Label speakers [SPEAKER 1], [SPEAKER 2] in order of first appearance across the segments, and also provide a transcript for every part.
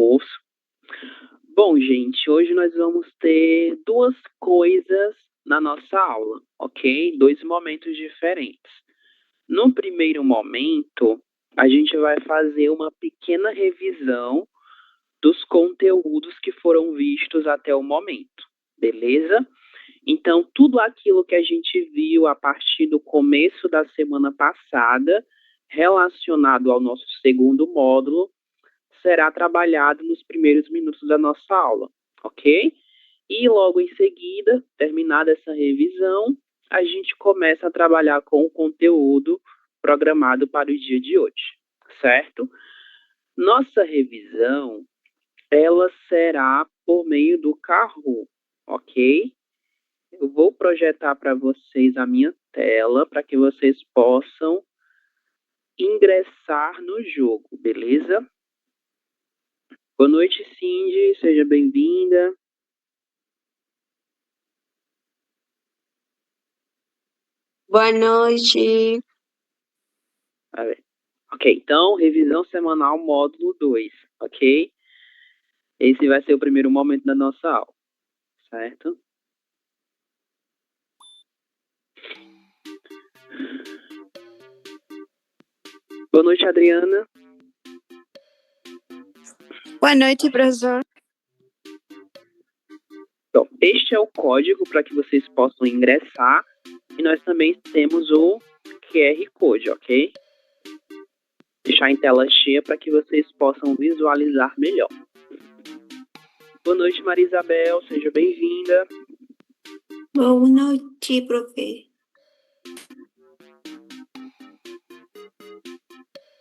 [SPEAKER 1] reforço. Bom, gente, hoje nós vamos ter duas coisas na nossa aula, ok? Dois momentos diferentes. No primeiro momento, a gente vai fazer uma pequena revisão dos conteúdos que foram vistos até o momento, beleza? Então, tudo aquilo que a gente viu a partir do começo da semana passada, relacionado ao nosso segundo módulo, será trabalhado nos primeiros minutos da nossa aula, ok? E logo em seguida, terminada essa revisão, a gente começa a trabalhar com o conteúdo programado para o dia de hoje, certo? Nossa revisão, ela será por meio do Kahoot, ok? Eu vou projetar para vocês a minha tela para que vocês possam ingressar no jogo, beleza? Boa noite, Cindy, seja bem-vinda.
[SPEAKER 2] Boa noite.
[SPEAKER 1] Ok, então, revisão semanal módulo 2, ok? Esse vai ser o primeiro momento da nossa aula, certo? Boa noite, Adriana.
[SPEAKER 2] Boa noite, professor.
[SPEAKER 1] Então, este é o código para que vocês possam ingressar e nós também temos o QR Code, ok? Deixar em tela cheia para que vocês possam visualizar melhor. Boa noite, Maria Isabel, seja bem-vinda.
[SPEAKER 2] Boa noite, profe.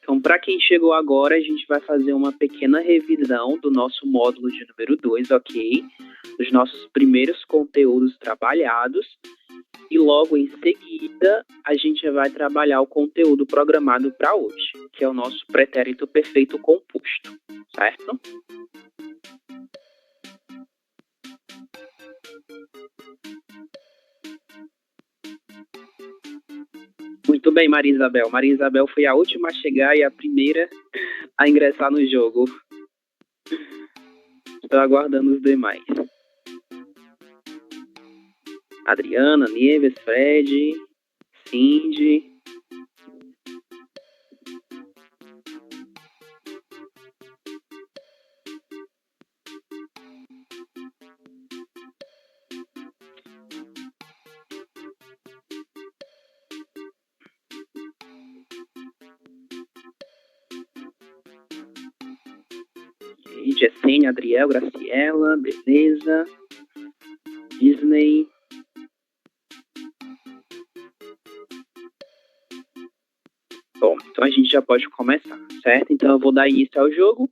[SPEAKER 1] Então, para quem chegou agora, a gente vai fazer uma pequena revisão do nosso módulo de número 2, ok? Dos nossos primeiros conteúdos trabalhados. E logo em seguida, a gente vai trabalhar o conteúdo programado para hoje, que é o nosso pretérito perfeito composto, certo? Muito bem, Maria Isabel. Maria Isabel foi a última a chegar e a primeira a ingressar no jogo. Estou aguardando os demais. Adriana, Nieves, Fred, Cindy. Jessênia, Adriel, Graciela, beleza. Disney. Bom, então a gente já pode começar, certo? Então eu vou dar início ao jogo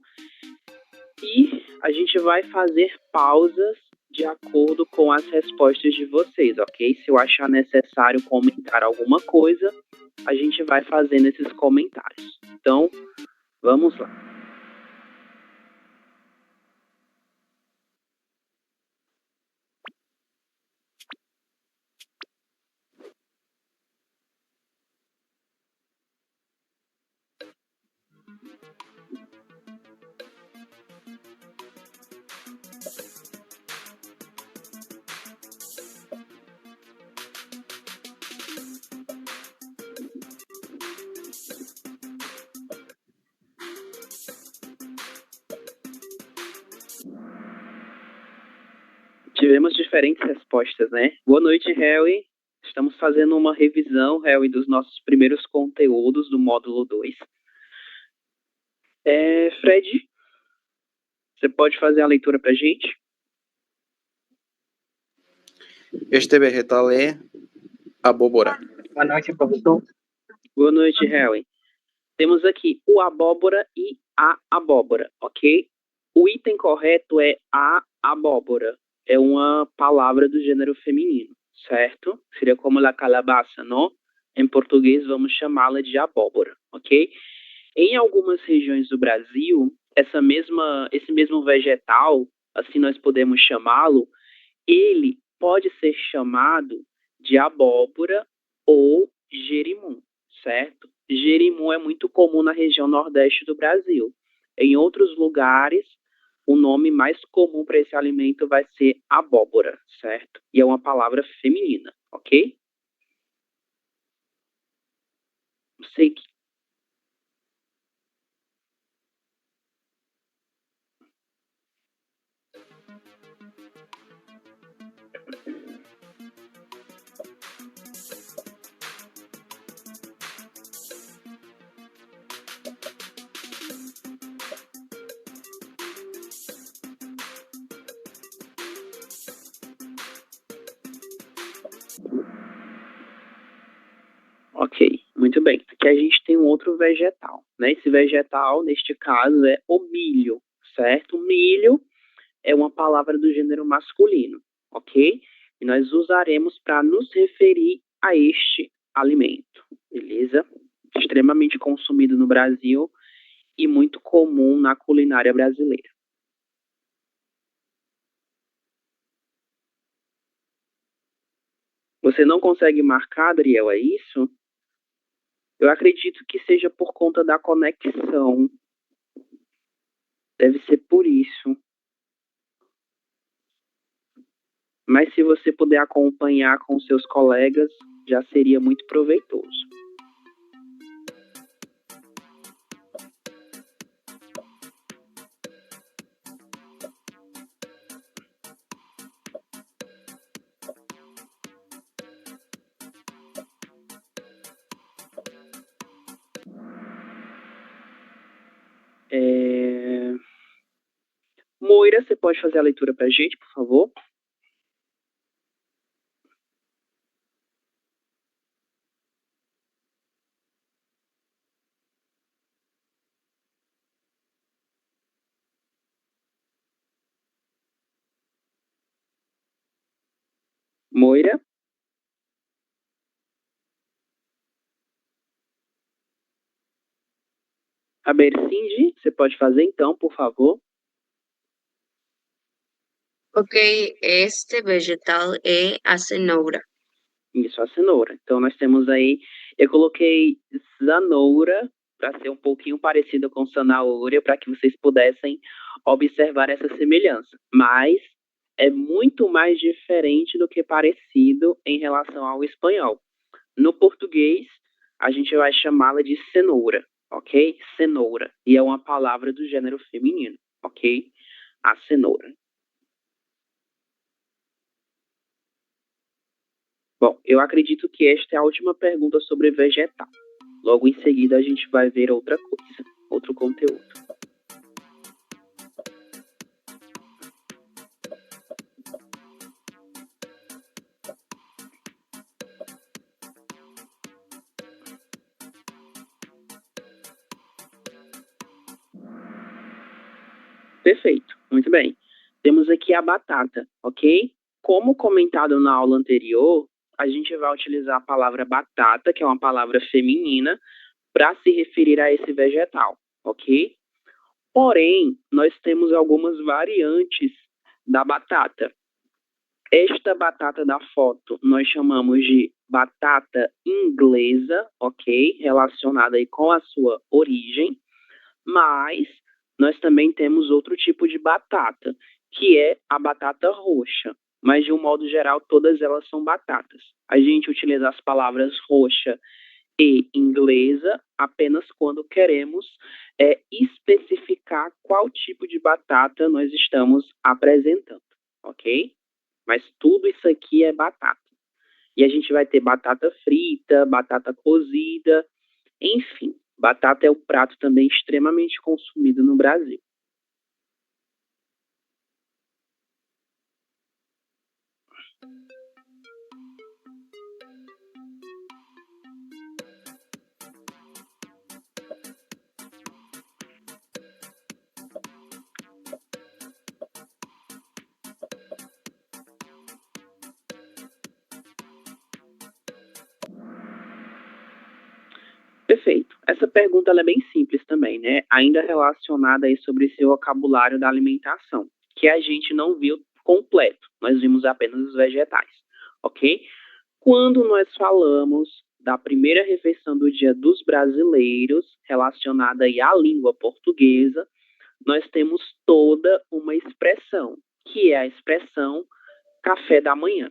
[SPEAKER 1] e a gente vai fazer pausas de acordo com as respostas de vocês, ok? Se eu achar necessário comentar alguma coisa, a gente vai fazendo esses comentários. Então, vamos lá. Tivemos diferentes respostas, né? Boa noite, Harry. Estamos fazendo uma revisão, Harry, dos nossos primeiros conteúdos do módulo 2. Fred, você pode fazer a leitura para a gente?
[SPEAKER 3] Este vegetal é abóbora.
[SPEAKER 4] Boa noite, professor.
[SPEAKER 1] Boa noite, Harry. Temos aqui o abóbora e a abóbora, ok? O item correto é a abóbora. É uma palavra do gênero feminino, certo? Seria como la calabaça, não? Em português, vamos chamá-la de abóbora, ok? Em algumas regiões do Brasil, esse mesmo vegetal, assim nós podemos chamá-lo, ele pode ser chamado de abóbora ou jerimum, certo? Jerimum é muito comum na região nordeste do Brasil. Em outros lugares, o nome mais comum para esse alimento vai ser abóbora, certo? E é uma palavra feminina, ok? Sei que Ok, muito bem. Aqui a gente tem um outro vegetal, né? Esse vegetal, neste caso, é o milho, certo? O milho é uma palavra do gênero masculino, ok? E nós usaremos para nos referir a este alimento, beleza? Extremamente consumido no Brasil e muito comum na culinária brasileira. Você não consegue marcar, Adriel, é isso? Eu acredito que seja por conta da conexão. Deve ser por isso. Mas se você puder acompanhar com seus colegas, já seria muito proveitoso. Moira, você pode fazer a leitura para a gente, por favor? Moira? A Bercinde, você pode fazer então, por favor?
[SPEAKER 2] Ok, este vegetal é a cenoura.
[SPEAKER 1] Isso, a cenoura. Então nós temos aí, eu coloquei zanoura para ser um pouquinho parecida com zanahoria, para que vocês pudessem observar essa semelhança. Mas é muito mais diferente do que parecido em relação ao espanhol. No português, a gente vai chamá-la de cenoura, ok? Cenoura. E é uma palavra do gênero feminino, ok? A cenoura. Bom, eu acredito que esta é a última pergunta sobre vegetal. Logo em seguida, a gente vai ver outra coisa, outro conteúdo. Perfeito, muito bem. Temos aqui a batata, ok? Como comentado na aula anterior, a gente vai utilizar a palavra batata, que é uma palavra feminina, para se referir a esse vegetal, ok? Porém, nós temos algumas variantes da batata. Esta batata da foto nós chamamos de batata inglesa, ok? Relacionada aí com a sua origem. Mas nós também temos outro tipo de batata, que é a batata roxa. Mas, de um modo geral, todas elas são batatas. A gente utiliza as palavras roxa e inglesa apenas quando queremos especificar qual tipo de batata nós estamos apresentando, ok? Mas tudo isso aqui é batata. E a gente vai ter batata frita, batata cozida, enfim. Batata é um prato também extremamente consumido no Brasil. Perfeito. Essa pergunta ela é bem simples também, né? Ainda relacionada aí sobre esse vocabulário da alimentação, que a gente não viu completo, nós vimos apenas os vegetais, ok? Quando nós falamos da primeira refeição do dia dos brasileiros, relacionada aí à língua portuguesa, nós temos toda uma expressão, que é a expressão café da manhã,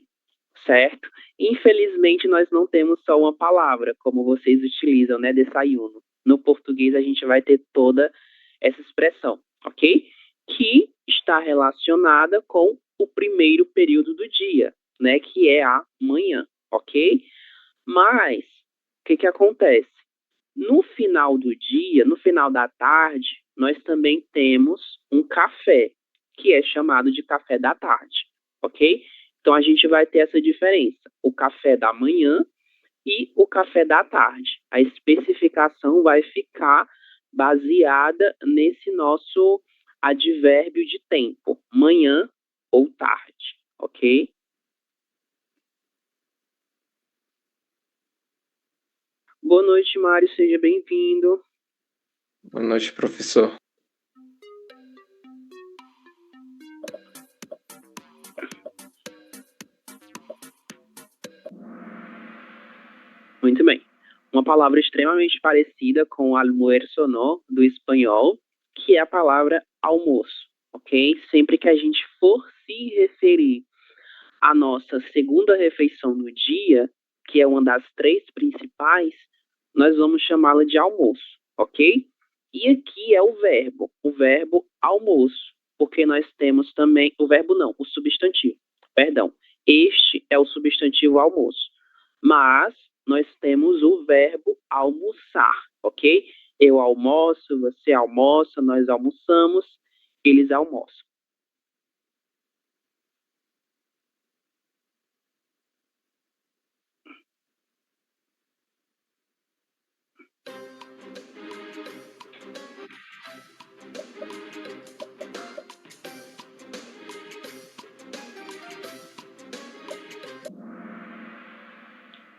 [SPEAKER 1] certo? Infelizmente, nós não temos só uma palavra, como vocês utilizam, né, desayuno. No português, a gente vai ter toda essa expressão, ok? Que está relacionada com o primeiro período do dia, né, que é a manhã, ok? Mas, o que que acontece? No final do dia, no final da tarde, nós também temos um café, que é chamado de café da tarde, ok? Então a gente vai ter essa diferença, o café da manhã e o café da tarde. A especificação vai ficar baseada nesse nosso advérbio de tempo, manhã ou tarde, ok? Boa noite, Mário, seja bem-vindo.
[SPEAKER 3] Boa noite, professor.
[SPEAKER 1] Muito bem. Uma palavra extremamente parecida com almuerzo, no, do espanhol, que é a palavra almoço, ok? Sempre que a gente for se referir à nossa segunda refeição do dia, que é uma das três principais, nós vamos chamá-la de almoço, ok? E aqui é o verbo almoço, porque nós temos também, o verbo não, o substantivo, perdão. Este é o substantivo almoço, mas nós temos o verbo almoçar, ok? Eu almoço, você almoça, nós almoçamos, eles almoçam.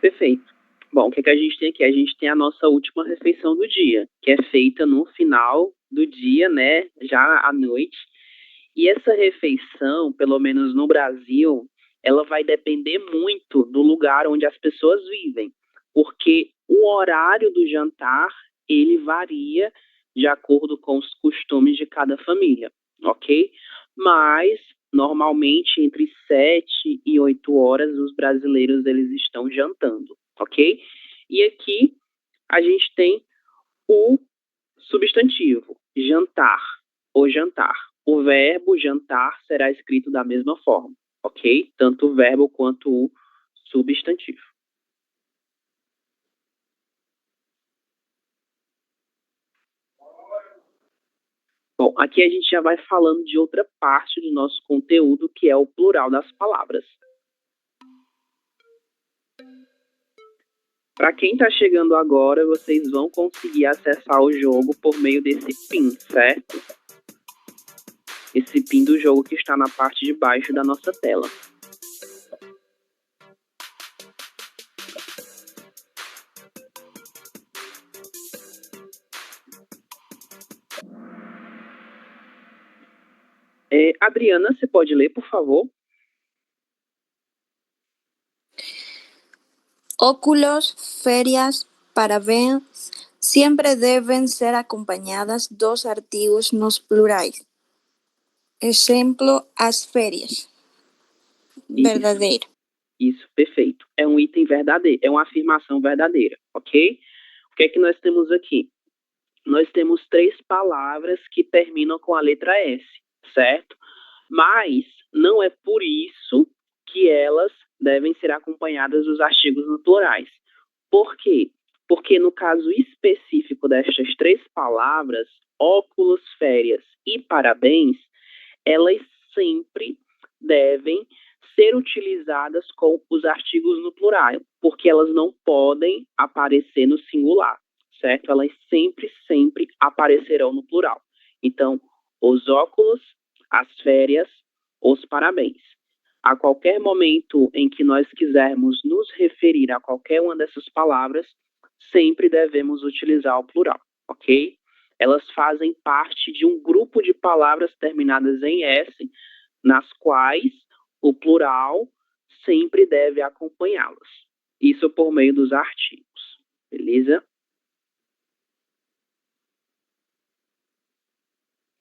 [SPEAKER 1] Perfeito. Bom, o que a gente tem aqui? A gente tem a nossa última refeição do dia, que é feita no final do dia, né? Já à noite. E essa refeição, pelo menos no Brasil, ela vai depender muito do lugar onde as pessoas vivem, porque o horário do jantar, ele varia de acordo com os costumes de cada família, ok? Mas, normalmente, entre 7 e 8 horas, os brasileiros, eles estão jantando, ok? E aqui, a gente tem o substantivo, jantar, ou jantar. O verbo jantar será escrito da mesma forma, ok? Tanto o verbo quanto o substantivo. Bom, aqui a gente já vai falando de outra parte do nosso conteúdo, que é o plural das palavras. Para quem está chegando agora, vocês vão conseguir acessar o jogo por meio desse PIN, certo? Esse PIN do jogo que está na parte de baixo da nossa tela. Adriana, você pode ler, por favor?
[SPEAKER 4] Óculos, ferias, parabéns sempre devem ser acompanhadas dos artigos nos plurais. Exemplo, as férias. Verdadeiro.
[SPEAKER 1] Isso, perfeito. É um item verdadeiro, é uma afirmação verdadeira, ok? O que é que nós temos aqui? Nós temos três palavras que terminam com a letra S, certo? Mas não é por isso que elas devem ser acompanhadas dos artigos no plurais. Por quê? Porque no caso específico destas três palavras, óculos, férias e parabéns, elas sempre devem ser utilizadas com os artigos no plural, porque elas não podem aparecer no singular, certo? Elas sempre, sempre aparecerão no plural. Então, os óculos, as férias, os parabéns. A qualquer momento em que nós quisermos nos referir a qualquer uma dessas palavras, sempre devemos utilizar o plural, ok? Elas fazem parte de um grupo de palavras terminadas em S, nas quais o plural sempre deve acompanhá-las. Isso por meio dos artigos, beleza?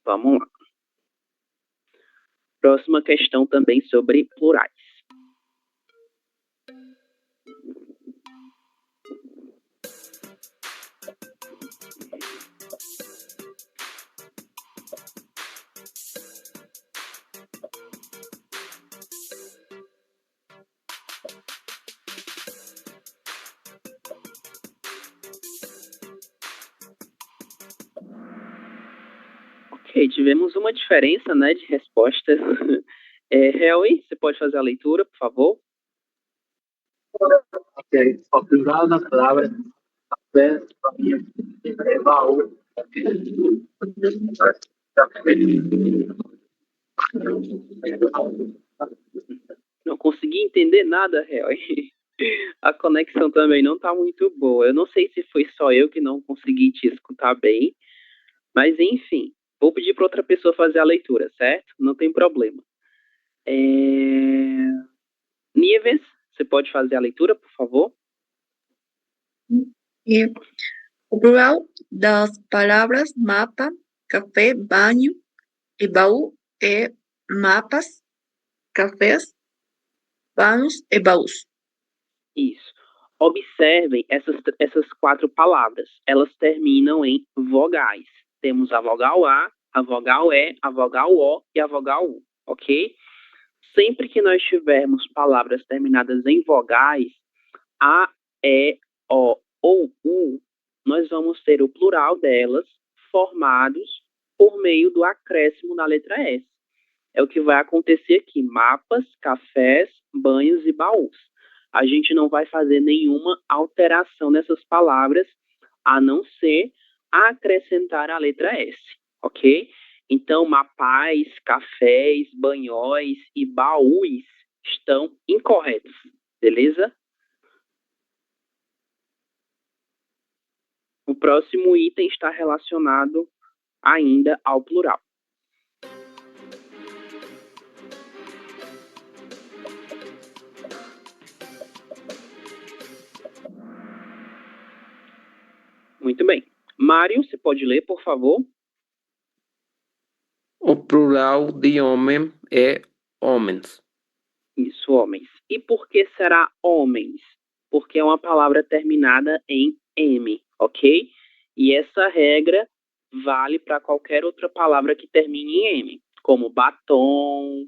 [SPEAKER 1] Vamos lá. Próxima questão também sobre plurais. Ok, tivemos uma diferença, né, de respostas. Helly, você pode fazer a leitura, por favor?
[SPEAKER 5] Ok. Ao plural da palavra café, baú.
[SPEAKER 1] Não consegui entender nada, Helly. A conexão também não está muito boa. Eu não sei se foi só eu que não consegui te escutar bem, mas enfim, vou pedir para outra pessoa fazer a leitura, certo? Não tem problema. Nieves, você pode fazer a leitura, por favor?
[SPEAKER 2] E o plural das palavras mapa, café, banho e baú é mapas, cafés, banhos e baús.
[SPEAKER 1] Isso. Observem essas 4 palavras. Elas terminam em vogais. Temos a vogal A, a vogal E, a vogal O e a vogal U, ok? Sempre que nós tivermos palavras terminadas em vogais, A, E, O ou U, nós vamos ter o plural delas formados por meio do acréscimo na letra S. É o que vai acontecer aqui: mapas, cafés, banhos e baús. A gente não vai fazer nenhuma alteração nessas palavras, a não ser acrescentar a letra S, ok? Então, mapais, cafés, banhóis e baús estão incorretos, beleza? O próximo item está relacionado ainda ao plural. Muito bem. Mário, você pode ler, por favor?
[SPEAKER 3] O plural de homem é homens.
[SPEAKER 1] Isso, homens. E por que será homens? Porque é uma palavra terminada em M, ok? E essa regra vale para qualquer outra palavra que termine em M, como batom,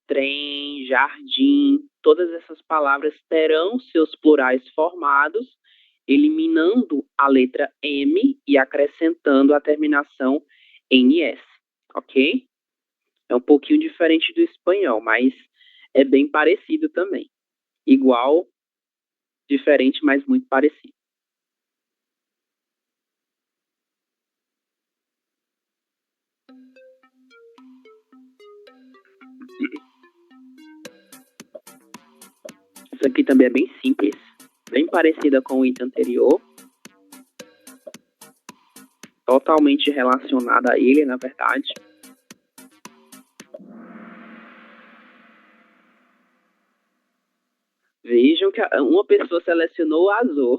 [SPEAKER 1] trem, jardim. Todas essas palavras terão seus plurais formados, eliminando a letra M e acrescentando a terminação em S, ok? É um pouquinho diferente do espanhol, mas é bem parecido também. Igual, diferente, mas muito parecido. Isso aqui também é bem simples, bem parecida com o item anterior. Totalmente relacionada a ele, na verdade. Vejam que uma pessoa selecionou o azul.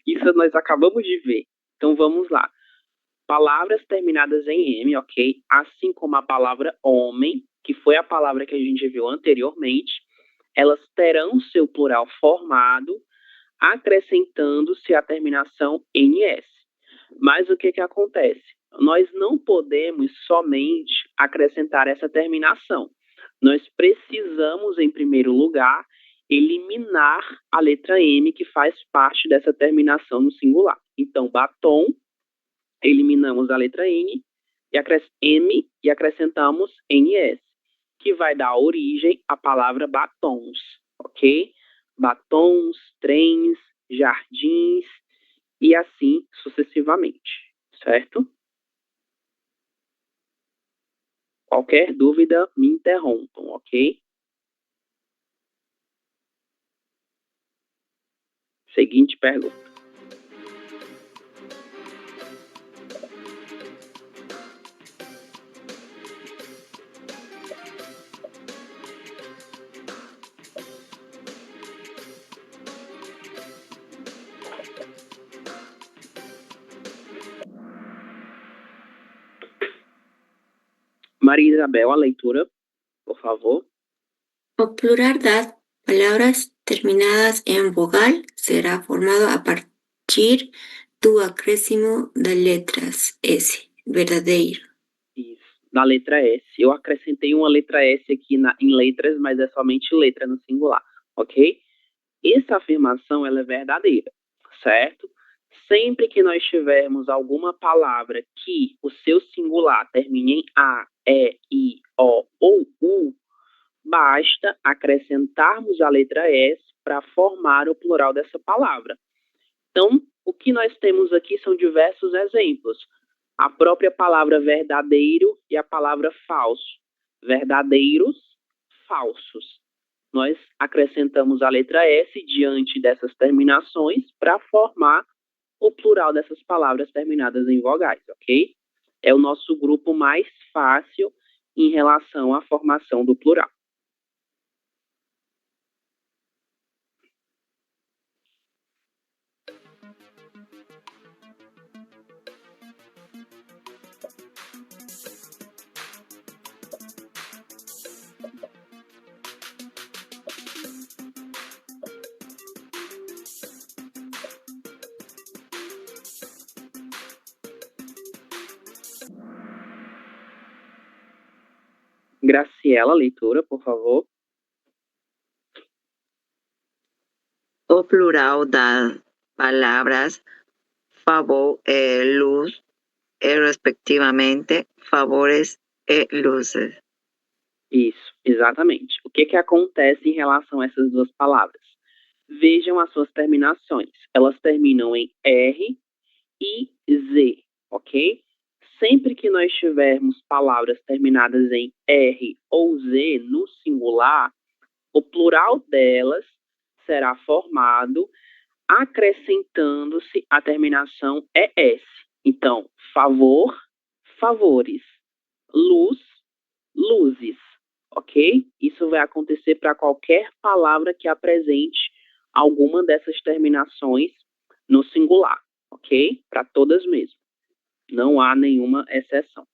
[SPEAKER 1] Isso nós acabamos de ver. Então vamos lá. Palavras terminadas em M, ok? Assim como a palavra homem, que foi a palavra que a gente viu anteriormente, elas terão seu plural formado, acrescentando-se a terminação NS. Mas o que acontece? Nós não podemos somente acrescentar essa terminação. Nós precisamos, em primeiro lugar, eliminar a letra M, que faz parte dessa terminação no singular. Então, batom, eliminamos a letra M e acrescentamos NS, que vai dar origem à palavra batons, ok? Batons, trens, jardins e assim sucessivamente, certo? Qualquer dúvida, me interrompam, ok? Seguinte pergunta. Maria Isabel, a leitura. por favor.
[SPEAKER 2] O plural das palavras terminadas em vogal será formado a partir do acréscimo das letras S, verdadeiro.
[SPEAKER 1] Isso, da letra S. Eu acrescentei uma letra S aqui em letras, mas é somente letra no singular, ok? Essa afirmação ela é verdadeira, certo? Sempre que nós tivermos alguma palavra que o seu singular termine em A, E, I, O ou U, basta acrescentarmos a letra S para formar o plural dessa palavra. Então, o que nós temos aqui são diversos exemplos. A própria palavra verdadeiro e a palavra falso. Verdadeiros, falsos. Nós acrescentamos a letra S diante dessas terminações para formar o plural dessas palavras terminadas em vogais, ok? É o nosso grupo mais fácil em relação à formação do plural. Graciela, leitura, por favor.
[SPEAKER 6] O plural das palavras favor e luz é, respectivamente, favores e luzes.
[SPEAKER 1] Isso, exatamente. O que acontece em relação a essas duas palavras? Vejam as suas terminações. Elas terminam em R e Z, ok? Sempre que nós tivermos palavras terminadas em R ou Z no singular, o plural delas será formado acrescentando-se a terminação ES. Então, favor, favores, luz, luzes, ok? Isso vai acontecer para qualquer palavra que apresente alguma dessas terminações no singular, ok? Para todas mesmo. Não há nenhuma exceção.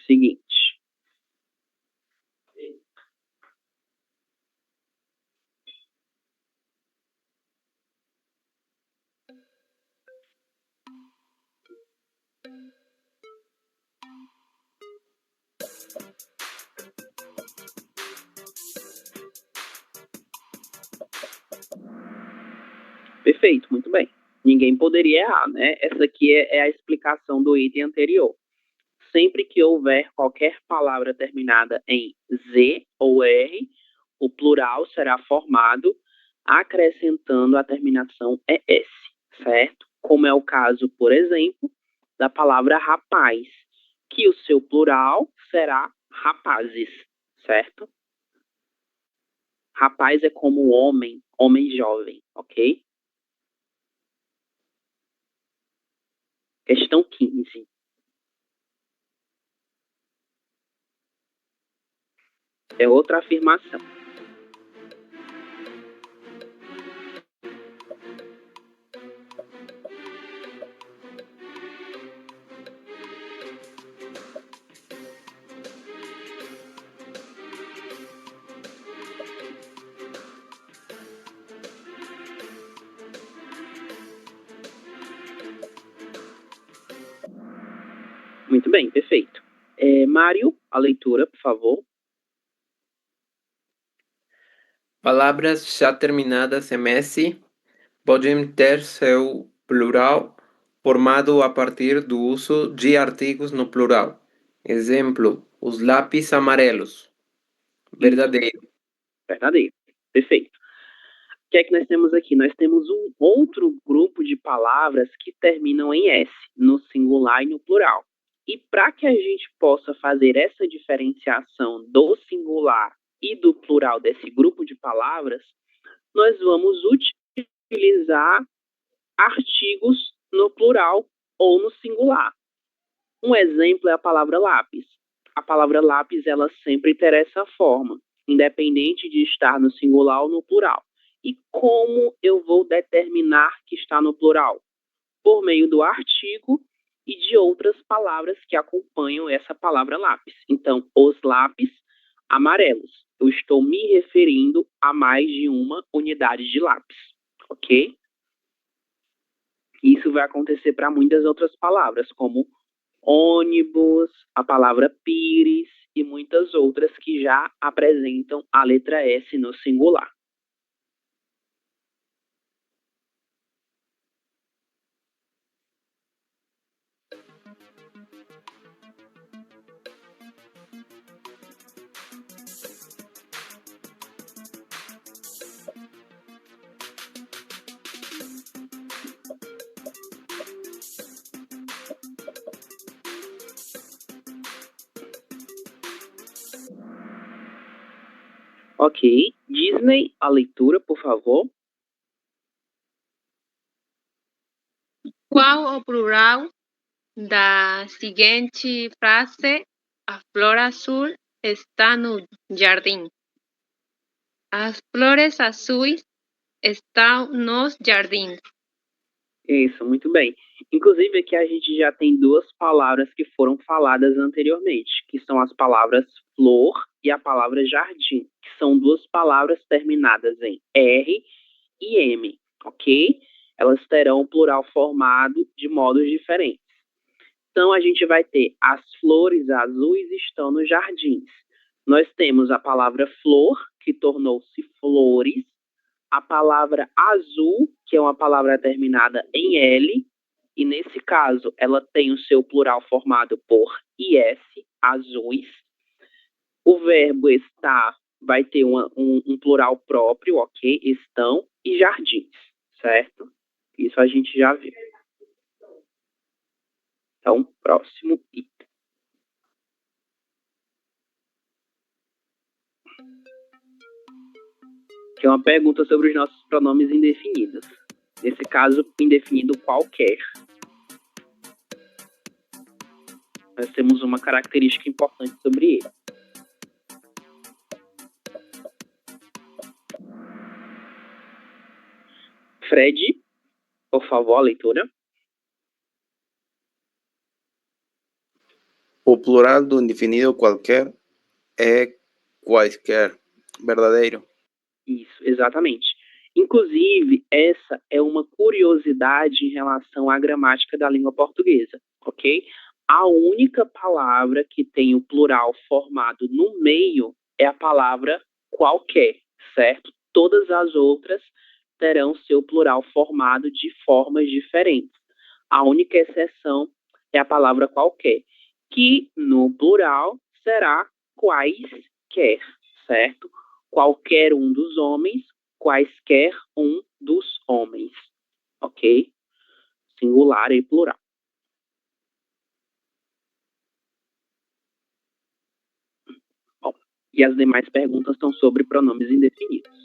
[SPEAKER 1] Seguinte. Perfeito, muito bem. Ninguém poderia errar, né? Essa aqui é a explicação do item anterior. Sempre que houver qualquer palavra terminada em Z ou R, o plural será formado acrescentando a terminação ES, certo? Como é o caso, por exemplo, da palavra rapaz, que o seu plural será rapazes, certo? Rapaz é como homem, homem jovem, ok? Questão 15. É outra afirmação. Muito bem, perfeito. Mário, a leitura, por favor.
[SPEAKER 3] Palavras já terminadas em S podem ter seu plural formado a partir do uso de artigos no plural. Exemplo, os lápis amarelos. Verdadeiro.
[SPEAKER 1] Verdadeiro. Perfeito. O que é que nós temos aqui? Nós temos um outro grupo de palavras que terminam em S, no singular e no plural. E para que a gente possa fazer essa diferenciação do singular e do plural desse grupo de palavras, nós vamos utilizar artigos no plural ou no singular. Um exemplo é a palavra lápis. A palavra lápis, ela sempre terá essa forma, independente de estar no singular ou no plural. E como eu vou determinar que está no plural? Por meio do artigo e de outras palavras que acompanham essa palavra lápis. Então, os lápis amarelos. Eu estou me referindo a mais de uma unidade de lápis, ok? Isso vai acontecer para muitas outras palavras, como ônibus, a palavra pires e muitas outras que já apresentam a letra S no singular. Ok. Disney, a leitura, por favor.
[SPEAKER 7] Qual o plural da seguinte frase? A flor azul está no jardim. As flores azuis estão nos jardins.
[SPEAKER 1] Isso, muito bem. Inclusive, aqui a gente já tem duas palavras que foram faladas anteriormente, que são as palavras flor e a palavra jardim, que são duas palavras terminadas em R e M, ok? Elas terão o plural formado de modos diferentes. Então, a gente vai ter as flores azuis estão nos jardins. Nós temos a palavra flor, que tornou-se flores, a palavra azul, que é uma palavra terminada em L, e nesse caso ela tem o seu plural formado por IS, azuis. O verbo estar vai ter um plural próprio, ok? Estão e jardins, certo? Isso a gente já viu. Então, próximo item. Que é uma pergunta sobre os nossos pronomes indefinidos. Nesse caso, indefinido qualquer. Nós temos uma característica importante sobre ele. Fred, por favor, a leitura.
[SPEAKER 8] O plural do indefinido qualquer é quaisquer. Verdadeiro.
[SPEAKER 1] Isso, exatamente. Inclusive, essa é uma curiosidade em relação à gramática da língua portuguesa, ok? A única palavra que tem o plural formado no meio é a palavra qualquer, certo? Todas as outras terão seu plural formado de formas diferentes. A única exceção é a palavra qualquer, que no plural será quaisquer, certo? Qualquer um dos homens, quaisquer um dos homens, ok? Singular e plural. Bom, e as demais perguntas são sobre pronomes indefinidos.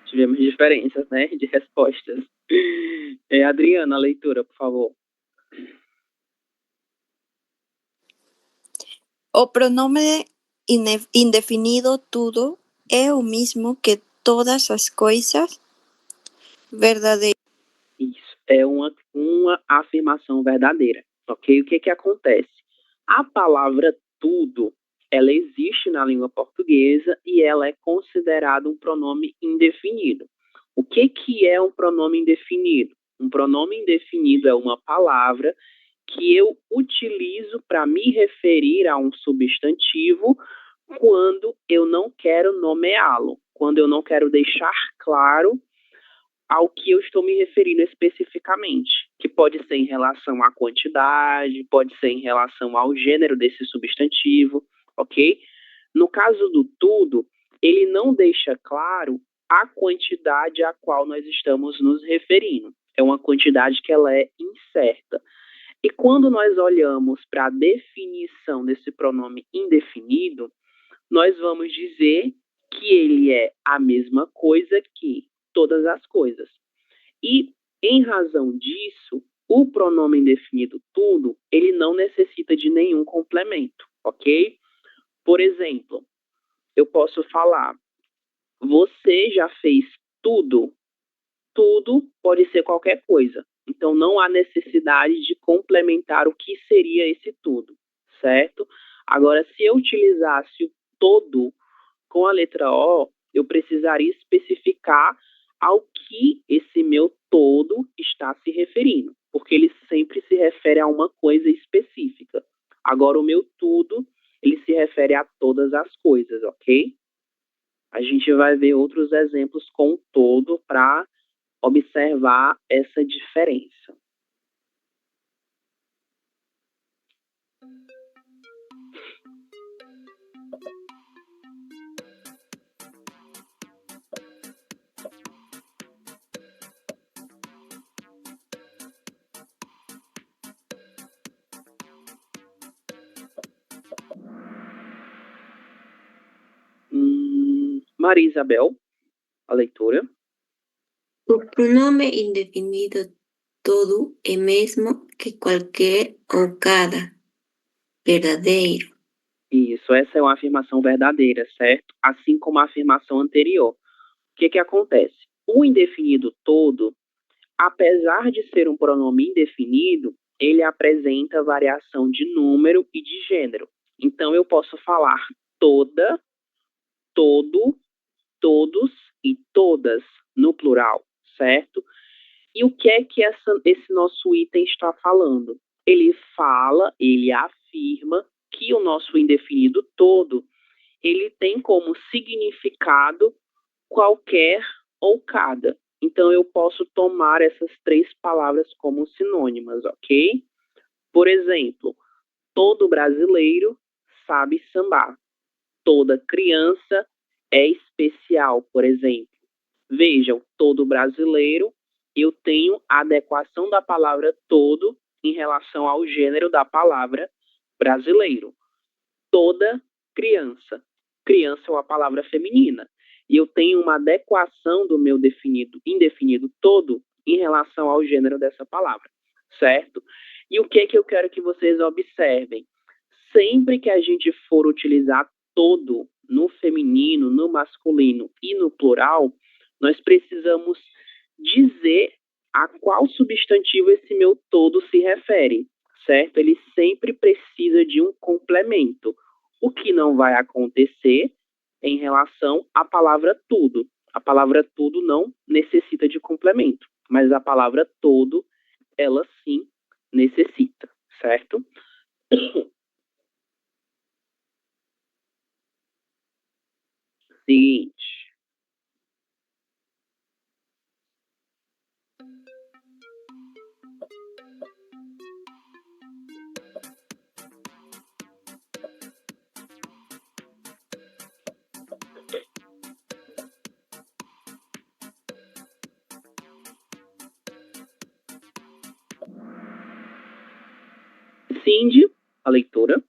[SPEAKER 1] Tivemos diferenças, né, de respostas. Adriana, a leitura, por favor.
[SPEAKER 4] O pronome indefinido tudo é o mesmo que todas as coisas. Verdadeiro.
[SPEAKER 1] Isso, é uma afirmação verdadeira, ok? O que acontece? A palavra tudo, ela existe na língua portuguesa e ela é considerada um pronome indefinido. O que é um pronome indefinido? Um pronome indefinido é uma palavra que eu utilizo para me referir a um substantivo quando eu não quero nomeá-lo, quando eu não quero deixar claro ao que eu estou me referindo especificamente, que pode ser em relação à quantidade, pode ser em relação ao gênero desse substantivo, ok? No caso do tudo, ele não deixa claro a quantidade a qual nós estamos nos referindo. É uma quantidade que ela é incerta. E quando nós olhamos para a definição desse pronome indefinido, nós vamos dizer que ele é a mesma coisa que todas as coisas. E, em razão disso, O pronome indefinido tudo, ele não necessita de nenhum complemento, ok? Por exemplo, eu posso falar, você já fez tudo? Tudo pode ser qualquer coisa. Então, não há necessidade de complementar o que seria esse tudo, certo? Agora, se eu utilizasse o todo com a letra O, eu precisaria especificar ao que esse meu todo está se referindo, porque ele sempre se refere a uma coisa específica. Agora, o meu tudo, ele se refere a todas as coisas, ok? A gente vai ver outros exemplos com o todo para observar essa diferença. Maria Isabel, a leitura.
[SPEAKER 2] O pronome indefinido todo é mesmo que qualquer ou cada. Verdadeiro.
[SPEAKER 1] Isso, essa é uma afirmação verdadeira, certo? Assim como a afirmação anterior. O que acontece? O indefinido todo, apesar de ser um pronome indefinido, ele apresenta variação de número e de gênero. Então, eu posso falar toda, todo, todos e todas no plural, certo? E o que é que esse nosso item está falando? Ele afirma que o nosso indefinido todo, ele tem como significado qualquer ou cada. Então, eu posso tomar essas três palavras como sinônimas, ok? Por exemplo, todo brasileiro sabe sambar. Toda criança é especial, por exemplo. Vejam, todo brasileiro, eu tenho a adequação da palavra todo em relação ao gênero da palavra brasileiro. Toda criança. Criança é uma palavra feminina. E eu tenho uma adequação do meu indefinido todo em relação ao gênero dessa palavra, certo? E o que é que eu quero que vocês observem? Sempre que a gente for utilizar todo no feminino, no masculino e no plural, nós precisamos dizer a qual substantivo esse meu todo se refere, certo? Ele sempre precisa de um complemento, o que não vai acontecer em relação à palavra tudo. A palavra tudo não necessita de complemento, mas a palavra todo, ela sim necessita, certo? Seguinte. Cindy, a leitora.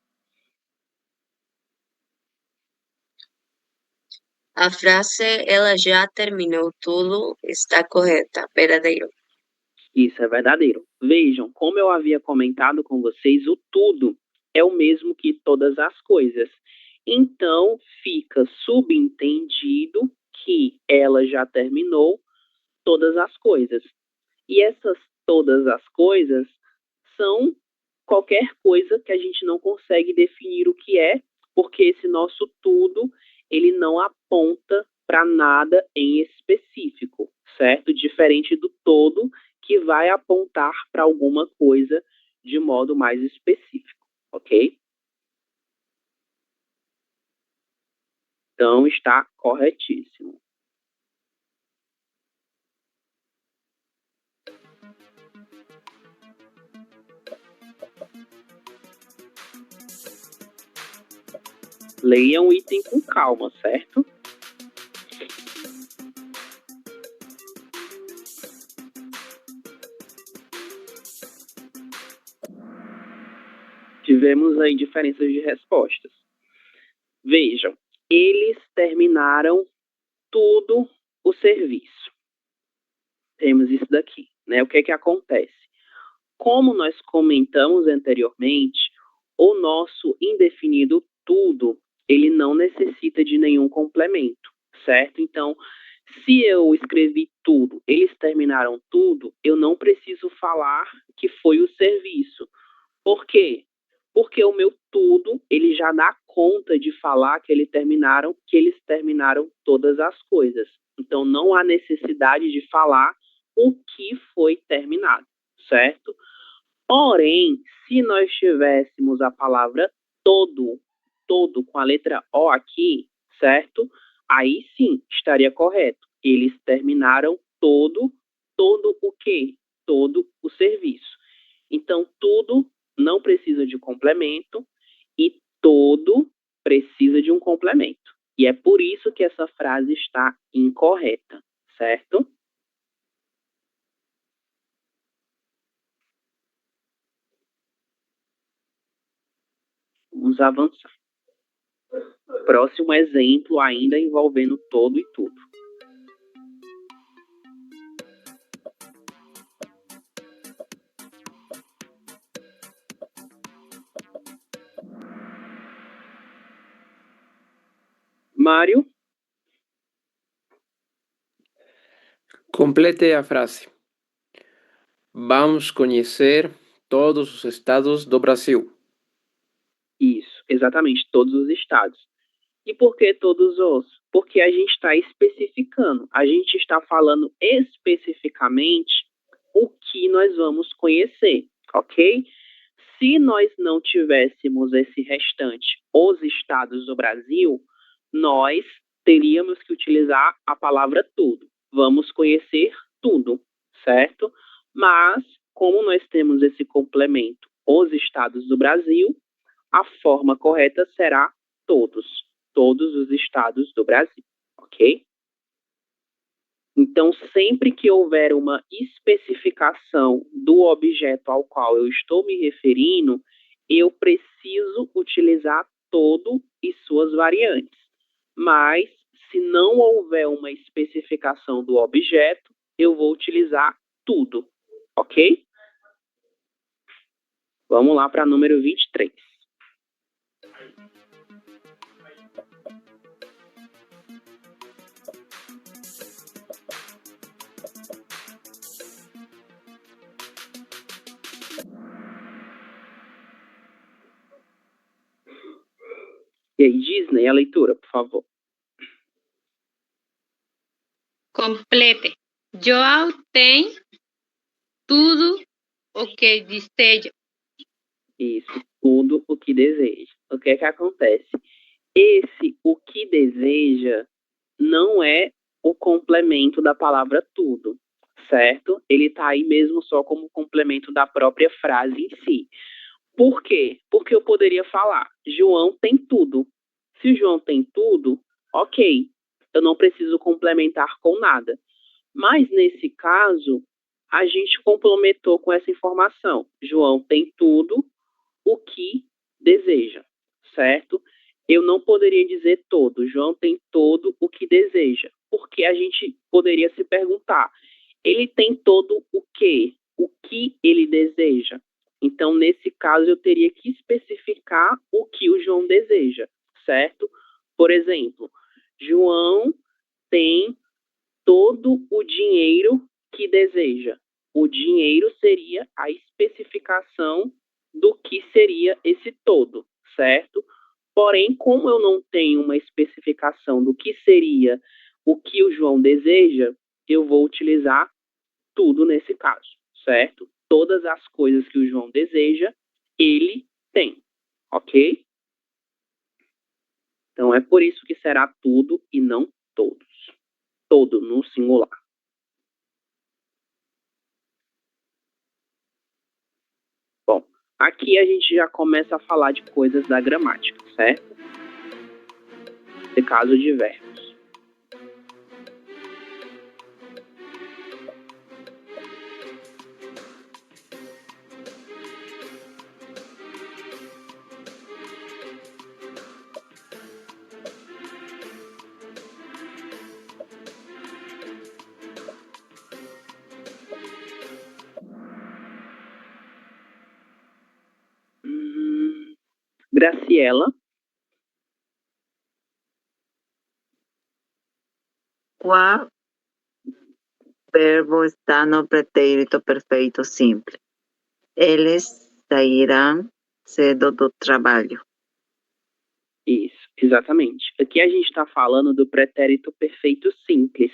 [SPEAKER 2] A frase ela já terminou tudo está correta. Verdadeiro.
[SPEAKER 1] Isso é verdadeiro. Vejam, como eu havia comentado com vocês, o tudo é o mesmo que todas as coisas. Então, fica subentendido que ela já terminou todas as coisas. E essas todas as coisas são qualquer coisa que a gente não consegue definir o que é, porque esse nosso tudo, ele não aponta para nada em específico, certo? Diferente do todo, que vai apontar para alguma coisa de modo mais específico, ok? Então, está corretíssimo. Leiam o item com calma, certo? Tivemos aí diferenças de respostas. Vejam, eles terminaram tudo o serviço. Temos isso daqui, né? O que é que acontece? Como nós comentamos anteriormente, o nosso indefinido tudo, ele não necessita de nenhum complemento, certo? Então, se eu escrevi tudo, eles terminaram tudo, eu não preciso falar que foi o serviço. Por quê? Porque o meu tudo, ele já dá conta de falar que eles terminaram todas as coisas. Então, não há necessidade de falar o que foi terminado, certo? Porém, se nós tivéssemos a palavra todo, todo com a letra O aqui, certo? Aí sim, estaria correto. Eles terminaram todo o quê? Todo o serviço. Então, tudo não precisa de complemento e todo precisa de um complemento. E é por isso que essa frase está incorreta, certo? Vamos avançar. Próximo exemplo, ainda envolvendo todo e tudo. Mário,
[SPEAKER 3] Complete a frase. Vamos conhecer todos os estados do Brasil.
[SPEAKER 1] isso, exatamente, todos os estados. E por que todos os? Porque a gente está especificando, a gente está falando especificamente o que nós vamos conhecer, ok? Se nós não tivéssemos esse restante, os estados do Brasil, nós teríamos que utilizar a palavra tudo. Vamos conhecer tudo, certo? Mas, como nós temos esse complemento, os estados do Brasil, a forma correta será todos os estados do Brasil, ok? Então, sempre que houver uma especificação do objeto ao qual eu estou me referindo, eu preciso utilizar todo e suas variantes. Mas, se não houver uma especificação do objeto, eu vou utilizar tudo, ok? Vamos lá para número 23. E aí, Disney, a leitura, por favor.
[SPEAKER 7] Complete. João tem tudo o que deseja.
[SPEAKER 1] Isso, tudo o que deseja. O que é que acontece? Esse o que deseja não é o complemento da palavra tudo, certo? Ele está aí mesmo só como complemento da própria frase em si. Por quê? Porque eu poderia falar, João tem tudo. Se o João tem tudo, ok, eu não preciso complementar com nada. Mas nesse caso, a gente complementou com essa informação. João tem tudo o que deseja, certo? Eu não poderia dizer todo. João tem todo o que deseja, porque a gente poderia se perguntar, ele tem todo o quê? O que ele deseja? Então, nesse caso, eu teria que especificar o que o João deseja, certo? Por exemplo, João tem todo o dinheiro que deseja. O dinheiro seria a especificação do que seria esse todo, certo? Porém, como eu não tenho uma especificação do que seria o que o João deseja, eu vou utilizar tudo nesse caso, certo? Todas as coisas que o João deseja, ele tem, ok? Então, é por isso que será tudo e não todos. Todo, no singular. Bom, aqui a gente já começa a falar de coisas da gramática, certo? Nesse caso de verbos. Graciela.
[SPEAKER 6] Qual verbo está no pretérito perfeito simples? Eles sairão cedo do trabalho.
[SPEAKER 1] Isso, exatamente. Aqui a gente está falando do pretérito perfeito simples,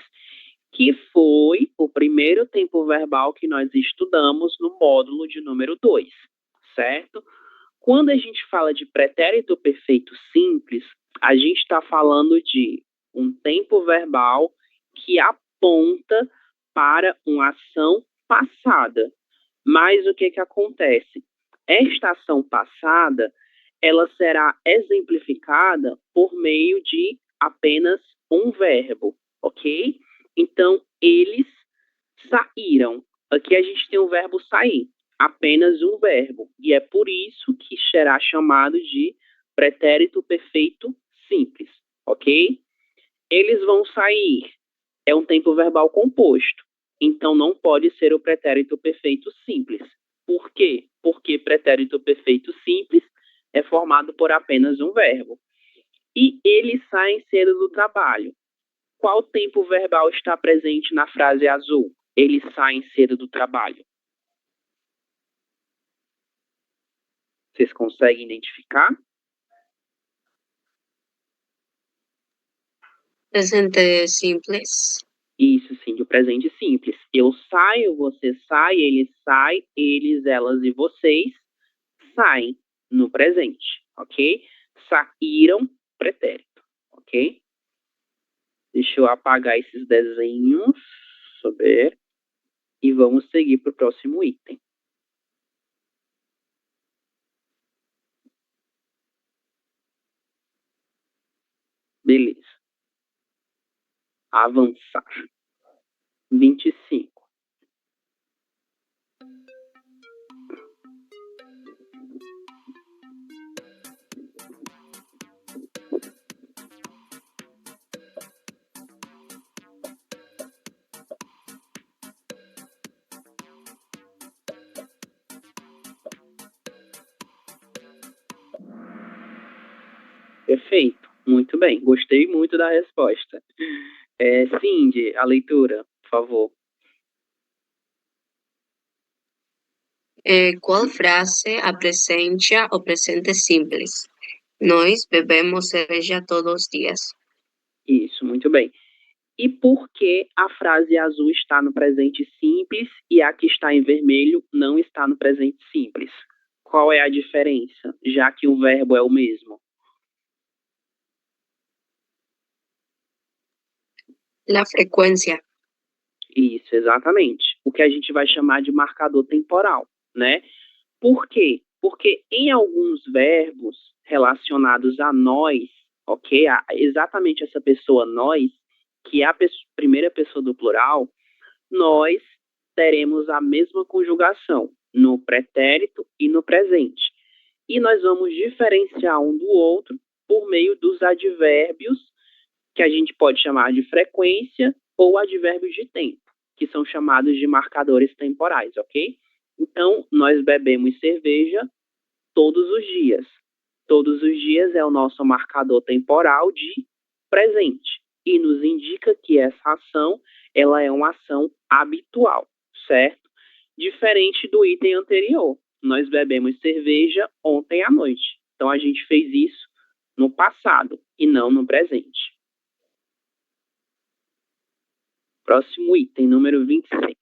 [SPEAKER 1] que foi o primeiro tempo verbal que nós estudamos no módulo de número 2, certo? Quando a gente fala de pretérito perfeito simples, a gente está falando de um tempo verbal que aponta para uma ação passada. Mas o que acontece? Esta ação passada, ela será exemplificada por meio de apenas um verbo, ok? Então, eles saíram. Aqui a gente tem o verbo sair, apenas um verbo. E é por isso que será chamado de pretérito perfeito simples, ok? Eles vão sair. É um tempo verbal composto. Então, não pode ser o pretérito perfeito simples. Por quê? Porque pretérito perfeito simples é formado por apenas um verbo. E eles saem cedo do trabalho. Qual tempo verbal está presente na frase azul? Eles saem cedo do trabalho. Vocês conseguem identificar?
[SPEAKER 9] Presente simples.
[SPEAKER 1] Isso, sim, o presente simples. Eu saio, você sai, ele sai, eles, elas e vocês saem no presente, ok? Saíram, pretérito, ok? Deixa eu apagar esses desenhos, sobre, e vamos seguir para o próximo item. Beleza. Avançar. 25. Perfeito. Muito bem. Gostei muito da resposta. Cindy, a leitura, por favor.
[SPEAKER 9] Qual frase apresenta o presente simples? Nós bebemos cerveja todos os dias.
[SPEAKER 1] Isso, muito bem. E por que a frase azul está no presente simples e a que está em vermelho não está no presente simples? Qual é a diferença, já que o verbo é o mesmo?
[SPEAKER 9] La frequência.
[SPEAKER 1] Isso, exatamente. O que a gente vai chamar de marcador temporal, né? Por quê? Porque em alguns verbos relacionados a nós, ok? Exatamente essa pessoa nós, que é a primeira pessoa do plural, nós teremos a mesma conjugação no pretérito e no presente. E nós vamos diferenciar um do outro por meio dos advérbios, que a gente pode chamar de frequência, ou advérbios de tempo, que são chamados de marcadores temporais, ok? Então, nós bebemos cerveja todos os dias. Todos os dias é o nosso marcador temporal de presente e nos indica que essa ação, ela é uma ação habitual, certo? Diferente do item anterior. Nós bebemos cerveja ontem à noite. Então, a gente fez isso no passado e não no presente. Próximo item, número 26.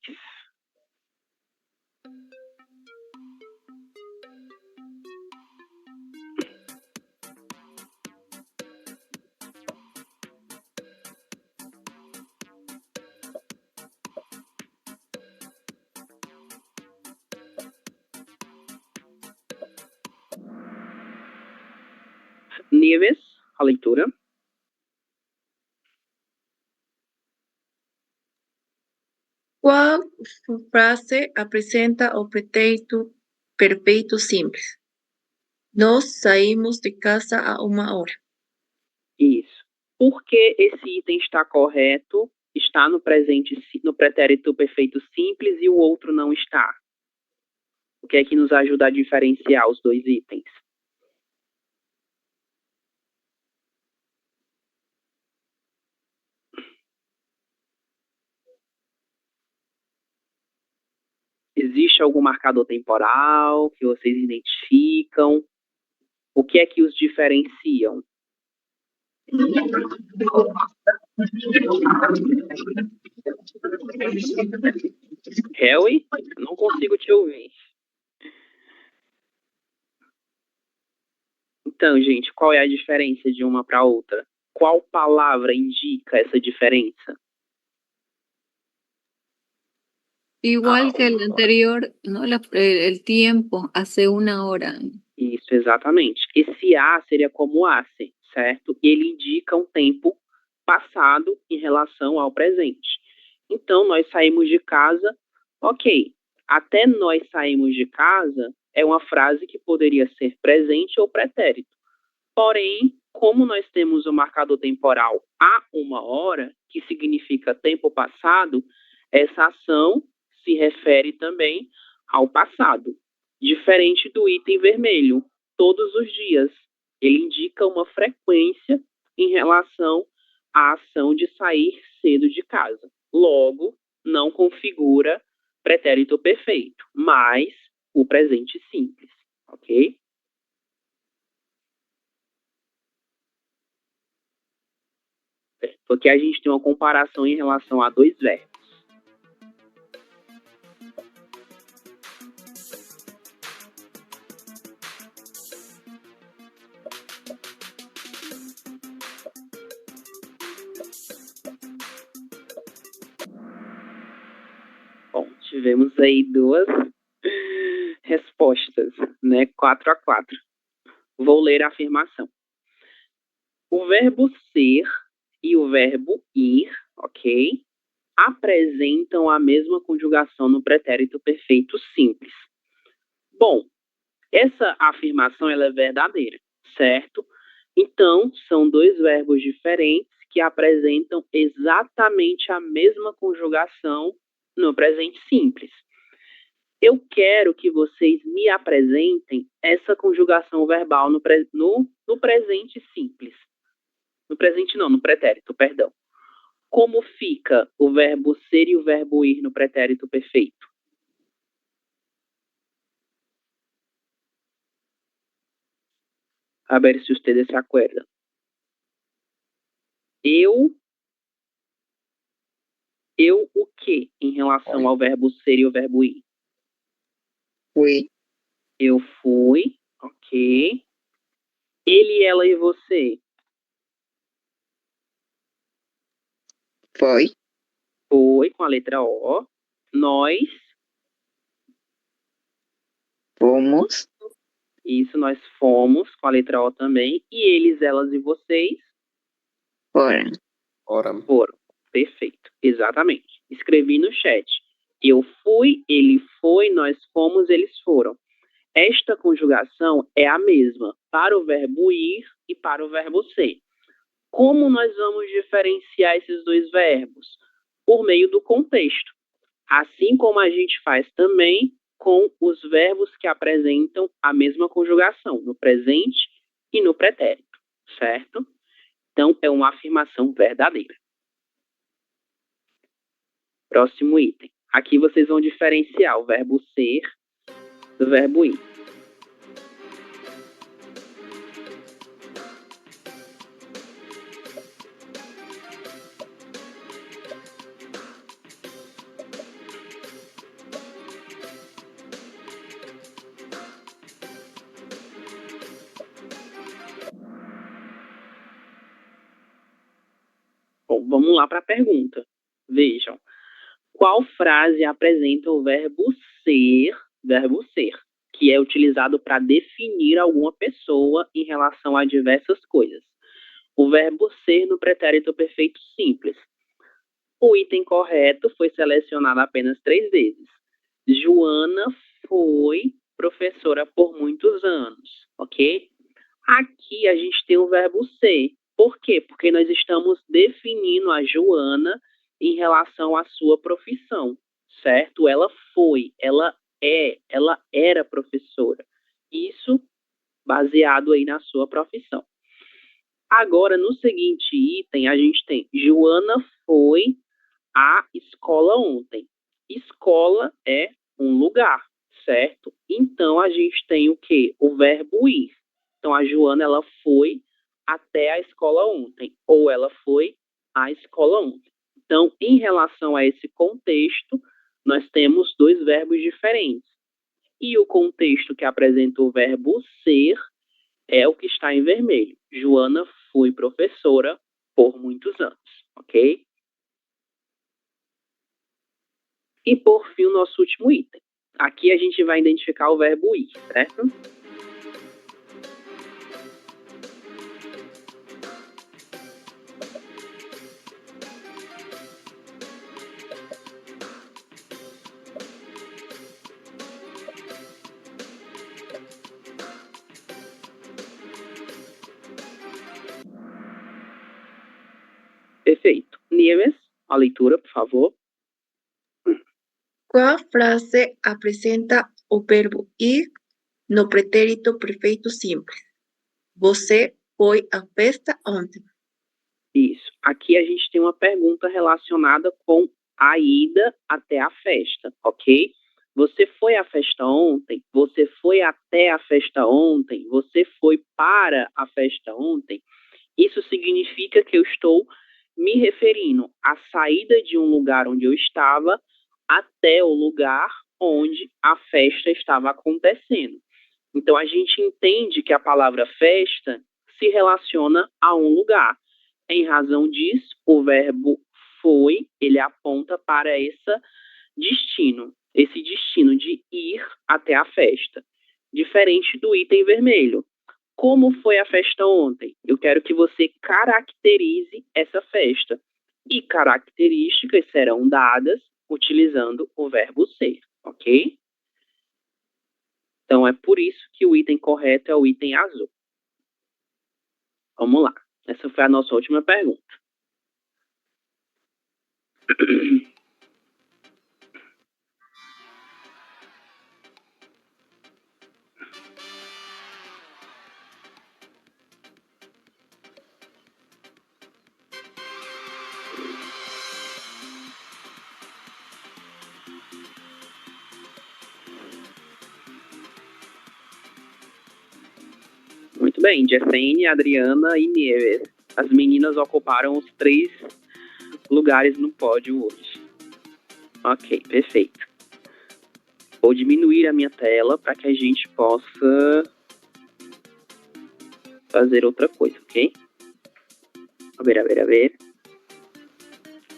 [SPEAKER 1] Nieves, a leitura.
[SPEAKER 10] Qual frase apresenta o pretérito perfeito simples? Nós saímos de casa a 1 hora.
[SPEAKER 1] Isso. Por que esse item está correto, está no presente, no pretérito perfeito simples e o outro não está? O que é que nos ajuda a diferenciar os dois itens? Existe algum marcador temporal que vocês identificam? O que é que os diferenciam? Harry, não consigo te ouvir. Então, gente, qual é a diferença de uma para outra? Qual palavra indica essa diferença?
[SPEAKER 11] Igual que el anterior, ¿no? El tiempo, hace una hora.
[SPEAKER 1] Isso, exatamente. Esse a seria como hace, certo? E ele indica um tempo passado em relação ao presente. Então, nós saímos de casa, ok. Até nós saímos de casa é uma frase que poderia ser presente ou pretérito. Porém, como nós temos o marcador temporal há uma hora, que significa tempo passado, essa ação se refere também ao passado. Diferente do item vermelho, todos os dias. Ele indica uma frequência em relação à ação de sair cedo de casa. Logo, não configura pretérito perfeito, mas o presente simples, ok? Porque a gente tem uma comparação em relação a dois verbos. Bom, tivemos aí duas respostas, né? 4-4. Vou ler a afirmação. O verbo ser e o verbo ir, ok? Apresentam a mesma conjugação no pretérito perfeito simples. Bom, essa afirmação ela é verdadeira, certo? Então, são dois verbos diferentes que apresentam exatamente a mesma conjugação no presente simples. Eu quero que vocês me apresentem essa conjugação verbal no presente simples. No presente não, no pretérito, perdão. Como fica o verbo ser e o verbo ir no pretérito perfeito? A ver se ustedes se acuerdan. Eu o que em relação ao verbo ser e o verbo ir?
[SPEAKER 6] Fui.
[SPEAKER 1] Eu fui, ok. Ele, ela e você?
[SPEAKER 6] Foi.
[SPEAKER 1] Foi, com a letra O. Nós?
[SPEAKER 6] Fomos.
[SPEAKER 1] Isso, nós fomos, com a letra O também. E eles, elas e vocês?
[SPEAKER 6] Foram.
[SPEAKER 1] Foram. Perfeito, exatamente. Escrevi no chat. Eu fui, ele foi, nós fomos, eles foram. Esta conjugação é a mesma para o verbo ir e para o verbo ser. Como nós vamos diferenciar esses dois verbos? Por meio do contexto. Assim como a gente faz também com os verbos que apresentam a mesma conjugação, no presente e no pretérito, certo? Então, é uma afirmação verdadeira. Próximo item. Aqui vocês vão diferenciar o verbo ser do verbo ir. Bom, vamos lá para a pergunta. Vejam. Qual frase apresenta o verbo ser, que é utilizado para definir alguma pessoa em relação a diversas coisas? O verbo ser no pretérito perfeito simples. O item correto foi selecionado apenas 3 vezes. Joana foi professora por muitos anos, ok? Aqui a gente tem o verbo ser. Por quê? Porque nós estamos definindo a Joana em relação à sua profissão, certo? Ela foi, ela era professora. Isso baseado aí na sua profissão. Agora, no seguinte item, a gente tem Joana foi à escola ontem. Escola é um lugar, certo? Então, a gente tem o quê? O verbo ir. Então, a Joana, ela foi até a escola ontem, ou ela foi à escola ontem. Então, em relação a esse contexto, nós temos dois verbos diferentes. E o contexto que apresenta o verbo ser é o que está em vermelho. Joana foi professora por muitos anos, ok? E por fim, o nosso último item. Aqui a gente vai identificar o verbo ir, certo? Perfeito. Nieves, a leitura, por favor.
[SPEAKER 10] Qual frase apresenta o verbo ir no pretérito perfeito simples? Você foi à festa ontem.
[SPEAKER 1] Isso. Aqui a gente tem uma pergunta relacionada com a ida até a festa, ok? Você foi à festa ontem? Você foi até a festa ontem? Você foi para a festa ontem? Isso significa que eu estou me referindo à saída de um lugar onde eu estava até o lugar onde a festa estava acontecendo. Então, a gente entende que a palavra festa se relaciona a um lugar. Em razão disso, o verbo foi, ele aponta para esse destino de ir até a festa. Diferente do item vermelho. Como foi a festa ontem? Eu quero que você caracterize essa festa. E características serão dadas utilizando o verbo ser, ok? Então, é por isso que o item correto é o item azul. Vamos lá. Essa foi a nossa última pergunta. Muito bem, Jessene, Adriana e Nieves. As meninas ocuparam os 3 lugares no pódio hoje. Ok, perfeito. Vou diminuir a minha tela para que a gente possa fazer outra coisa, ok? A ver.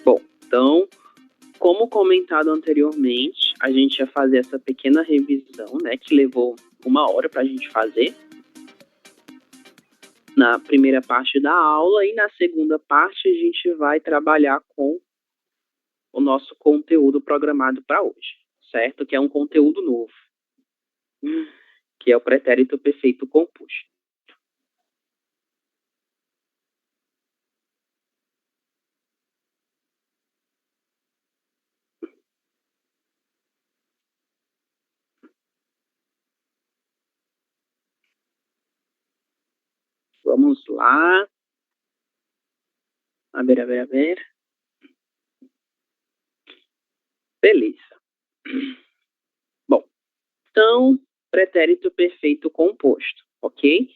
[SPEAKER 1] Bom, então, como comentado anteriormente, a gente ia fazer essa pequena revisão, né, que levou 1 hora para a gente fazer na primeira parte da aula, e na segunda parte a gente vai trabalhar com o nosso conteúdo programado para hoje, certo? Que é um conteúdo novo, que é o pretérito perfeito composto. Vamos lá. A ver. Beleza. Bom, então, pretérito perfeito composto, ok?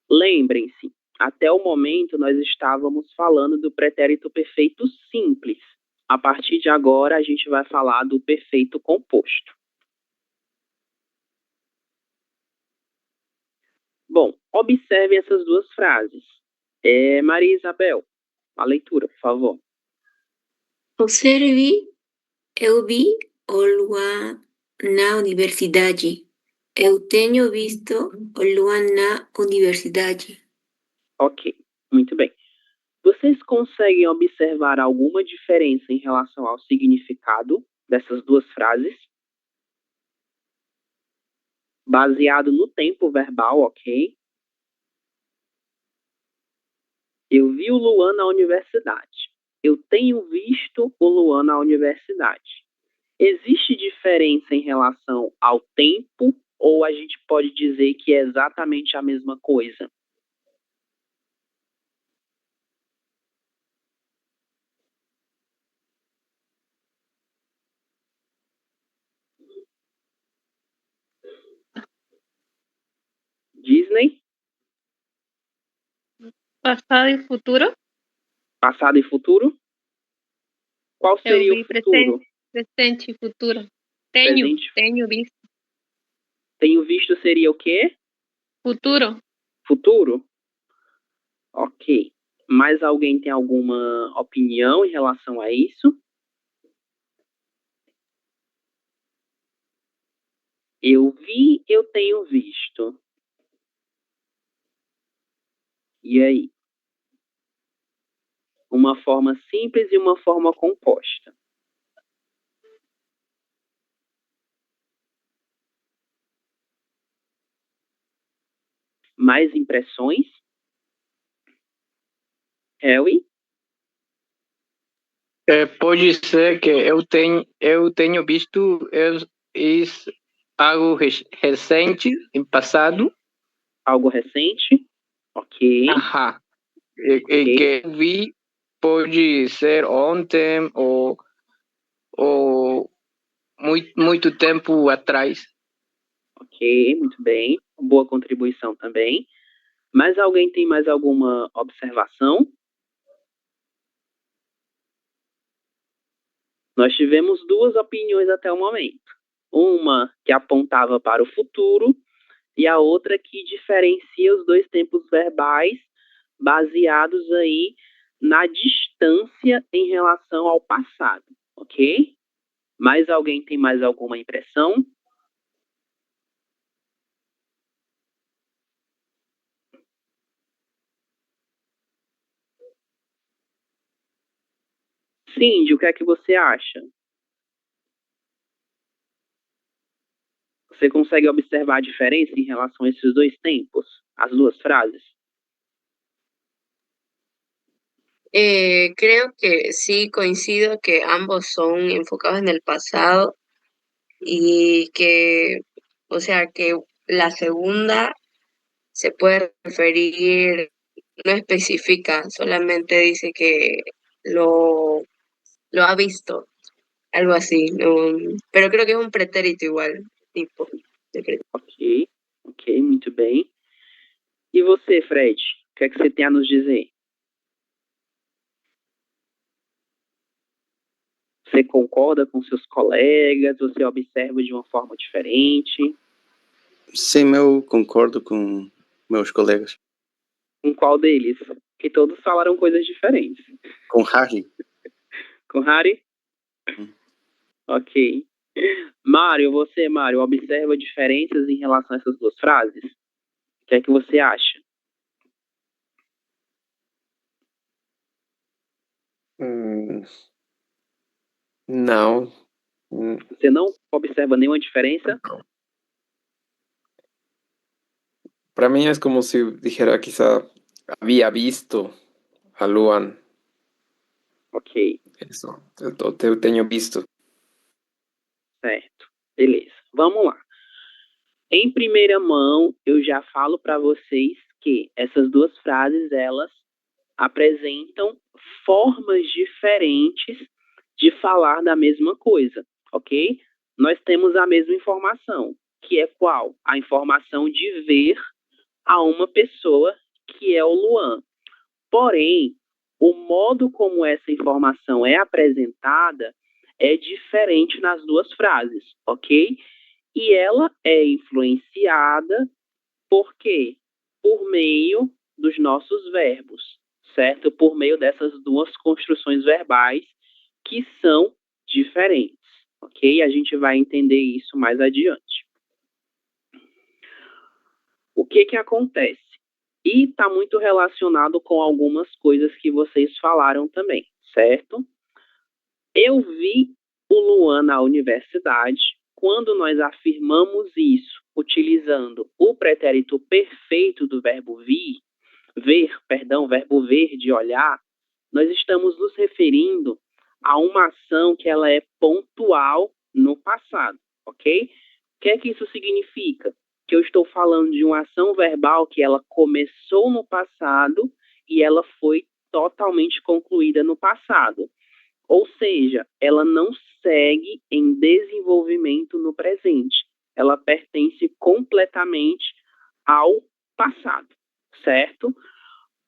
[SPEAKER 1] Lembrem-se, até o momento nós estávamos falando do pretérito perfeito simples. A partir de agora, a gente vai falar do perfeito composto. Bom, observem essas 2 frases. Maria Isabel, a leitura, por favor.
[SPEAKER 2] Observe, eu vi o lugar na universidade. Eu tenho visto o lugar na universidade.
[SPEAKER 1] Ok, muito bem. Vocês conseguem observar alguma diferença em relação ao significado dessas 2 frases? Baseado no tempo verbal, ok? Eu vi o Luan na universidade. Eu tenho visto o Luan na universidade. Existe diferença em relação ao tempo ou a gente pode dizer que é exatamente a mesma coisa? Disney?
[SPEAKER 7] Passado e futuro?
[SPEAKER 1] Passado e futuro? Qual
[SPEAKER 7] Eu
[SPEAKER 1] seria
[SPEAKER 7] vi
[SPEAKER 1] o futuro?
[SPEAKER 7] presente e futuro.
[SPEAKER 1] Presente.
[SPEAKER 7] Tenho visto.
[SPEAKER 1] Tenho visto seria o quê?
[SPEAKER 7] Futuro.
[SPEAKER 1] Futuro? Ok. Mais alguém tem alguma opinião em relação a isso? Eu vi, eu tenho visto. E aí? Uma forma simples e uma forma composta. Mais impressões? Harry?
[SPEAKER 5] Pode ser que eu tenho visto isso algo recente, em passado.
[SPEAKER 1] Algo recente? Ok.
[SPEAKER 5] Ajá. Que eu vi pode ser ontem ou muito tempo atrás.
[SPEAKER 1] Ok, muito bem. Boa contribuição também. Mas alguém tem mais alguma observação? Nós tivemos duas opiniões até o momento. Uma que apontava para o futuro e a outra que diferencia os dois tempos verbais baseados aí na distância em relação ao passado, ok? Mais alguém tem mais alguma impressão? Cindy, o que é que você acha? Você consegue observar a diferença em relação a esses dois tempos, as duas frases?
[SPEAKER 9] Creo que sí coincido que ambos son enfocados en el pasado y que, o sea, que la segunda se puede referir, no especifica, solamente dice que lo, lo ha visto, algo así, no, pero creo que es un pretérito igual, tipo de pretérito.
[SPEAKER 1] Ok, muito bem. E você, Fred, o que é que você tem a nos dizer? Você concorda com seus colegas? Você observa de uma forma diferente?
[SPEAKER 8] Sim, eu concordo com meus colegas.
[SPEAKER 1] Com qual deles? Que todos falaram coisas diferentes.
[SPEAKER 8] Com Harry.
[SPEAKER 1] Com Harry? Ok. Mário, você, Mário, observa diferenças em relação a essas duas frases? O que é que você acha?
[SPEAKER 3] Não.
[SPEAKER 1] Você não observa nenhuma diferença?
[SPEAKER 3] Para mí es como si dijera quizá había visto a Luan.
[SPEAKER 1] Ok.
[SPEAKER 3] Eso, eu tenho visto.
[SPEAKER 1] Certo. Beleza. Vamos lá. Em primeira mão, eu já falo para vocês que essas duas frases, elas apresentam formas diferentes de falar da mesma coisa, ok? Nós temos a mesma informação, que é qual? A informação de ver a uma pessoa, que é o Luan. Porém, o modo como essa informação é apresentada é diferente nas duas frases, ok? E ela é influenciada por quê? Por meio dos nossos verbos, certo? Por meio dessas duas construções verbais que são diferentes, ok? A gente vai entender isso mais adiante. O que que acontece? E está muito relacionado com algumas coisas que vocês falaram também, certo? Eu vi o Luan na universidade. Quando nós afirmamos isso utilizando o pretérito perfeito do verbo verbo ver, de olhar, nós estamos nos referindo a uma ação que ela é pontual no passado, ok? O que é que isso significa? Que eu estou falando de uma ação verbal que ela começou no passado e ela foi totalmente concluída no passado. Ou seja, ela não segue em desenvolvimento no presente. Ela pertence completamente ao passado, certo?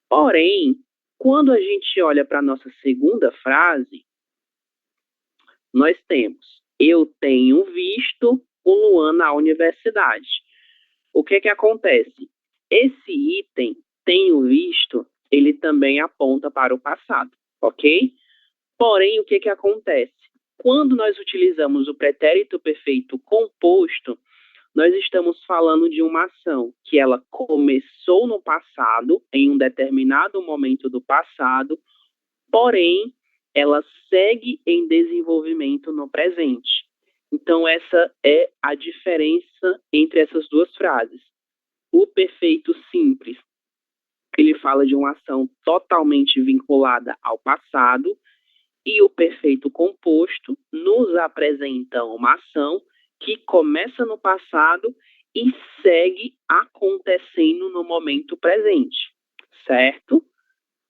[SPEAKER 1] Porém, quando a gente olha para a nossa segunda frase, nós temos: eu tenho visto o Luan na universidade. O que acontece? Esse item, tenho visto, ele também aponta para o passado, ok? Porém, o que acontece? Quando nós utilizamos o pretérito perfeito composto, nós estamos falando de uma ação que ela começou no passado, em um determinado momento do passado, porém, ela segue em desenvolvimento no presente. Então, essa é a diferença entre essas duas frases. O perfeito simples, ele fala de uma ação totalmente vinculada ao passado, e o perfeito composto nos apresenta uma ação que começa no passado e segue acontecendo no momento presente, certo?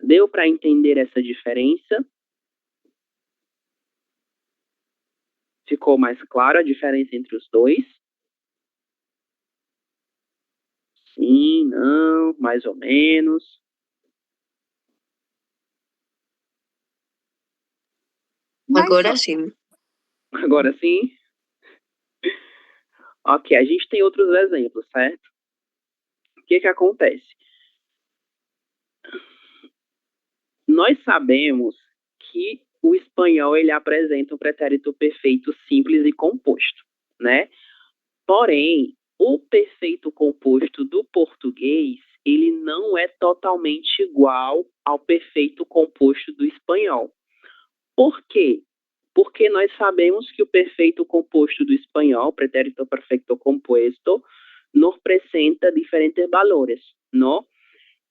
[SPEAKER 1] Deu para entender essa diferença? Ficou mais claro a diferença entre os dois? Sim, não, mais ou menos.
[SPEAKER 9] Agora sim.
[SPEAKER 1] Agora sim? Ok, a gente tem outros exemplos, certo? O que acontece? Nós sabemos que o espanhol ele apresenta um pretérito perfeito simples e composto, né? Porém, o perfeito composto do português, ele não é totalmente igual ao perfeito composto do espanhol. Por quê? Porque nós sabemos que o perfeito composto do espanhol, pretérito perfecto compuesto, nos apresenta diferentes valores, não?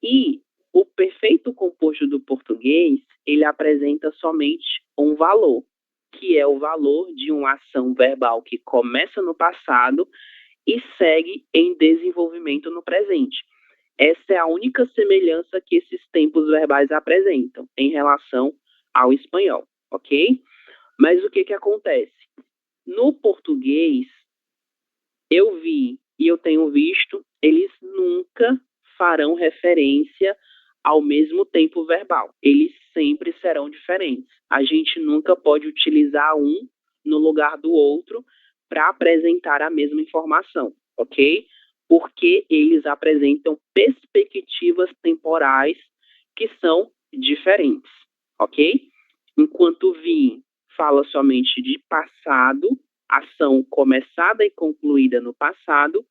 [SPEAKER 1] E o perfeito composto do português, ele apresenta somente um valor, que é o valor de uma ação verbal que começa no passado e segue em desenvolvimento no presente. Essa é a única semelhança que esses tempos verbais apresentam em relação ao espanhol, ok? Mas o que acontece? No português, eu vi e eu tenho visto, eles nunca farão referência ao mesmo tempo verbal. Eles sempre serão diferentes. A gente nunca pode utilizar um no lugar do outro para apresentar a mesma informação, ok? Porque eles apresentam perspectivas temporais que são diferentes, ok? Enquanto vi fala somente de passado, ação começada e concluída no passado,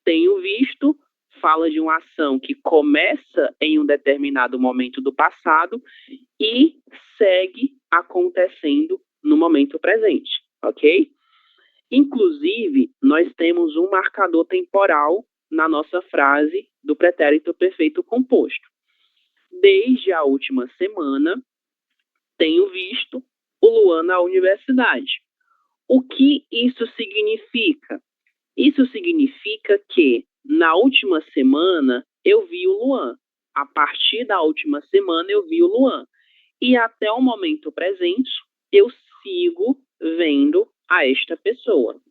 [SPEAKER 1] tenho visto fala de uma ação que começa em um determinado momento do passado e segue acontecendo no momento presente, ok? Inclusive, nós temos um marcador temporal na nossa frase do pretérito perfeito composto. Desde a última semana, tenho visto o Luan na universidade. O que isso significa? Isso significa que na última semana eu vi o Luan. A partir da última semana eu vi o Luan. E até o momento presente eu sigo vendo a esta pessoa.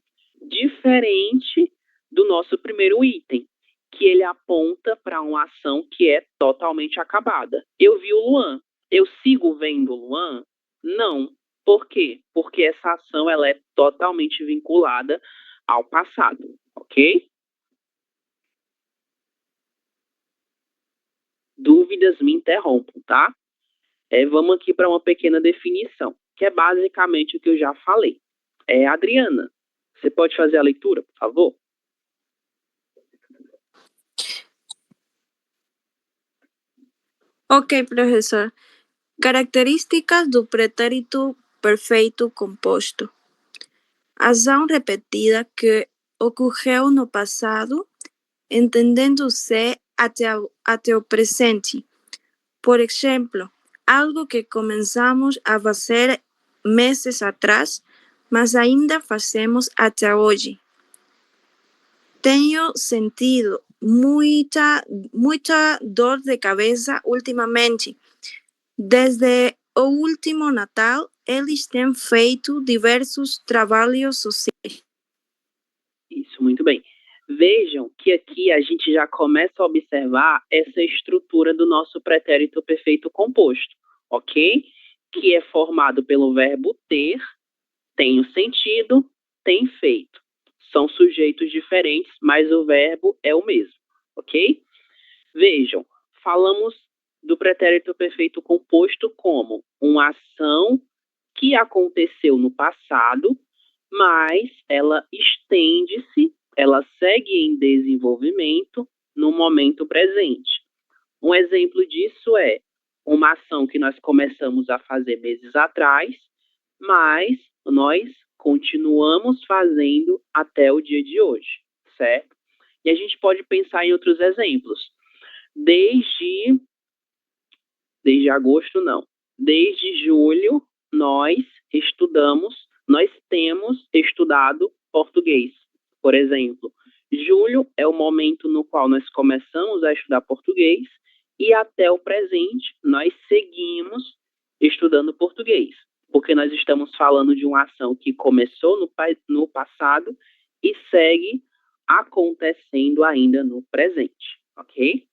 [SPEAKER 1] Diferente do nosso primeiro item, que ele aponta para uma ação que é totalmente acabada. Eu vi o Luan. Eu sigo vendo o Luan? Não. Por quê? Porque essa ação ela é totalmente vinculada ao passado, ok? Dúvidas me interrompam, tá? Vamos aqui para uma pequena definição, que é basicamente o que eu já falei. Adriana, você pode fazer a leitura, por favor?
[SPEAKER 4] Ok, professor. Características do pretérito perfeito composto. Ação repetida que ocorreu no passado, entendendo-se até o presente. Por exemplo, algo que começamos a fazer meses atrás, mas ainda fazemos até hoje. Tenho sentido muita dor de cabeça ultimamente. Desde o último Natal, eles têm feito diversos trabalhos sociais.
[SPEAKER 1] Isso, muito bem. Vejam que aqui a gente já começa a observar essa estrutura do nosso pretérito perfeito composto, ok? Que é formado pelo verbo ter, tem o sentido, tem feito. São sujeitos diferentes, mas o verbo é o mesmo, ok? Vejam, falamos do pretérito perfeito composto como uma ação que aconteceu no passado, mas ela estende-se, ela segue em desenvolvimento no momento presente. Um exemplo disso é uma ação que nós começamos a fazer meses atrás, mas nós continuamos fazendo até o dia de hoje, certo? E a gente pode pensar em outros exemplos. Desde agosto, não. Desde julho, nós temos estudado português. Por exemplo, julho é o momento no qual nós começamos a estudar português e até o presente nós seguimos estudando português, porque nós estamos falando de uma ação que começou no passado e segue acontecendo ainda no presente, ok?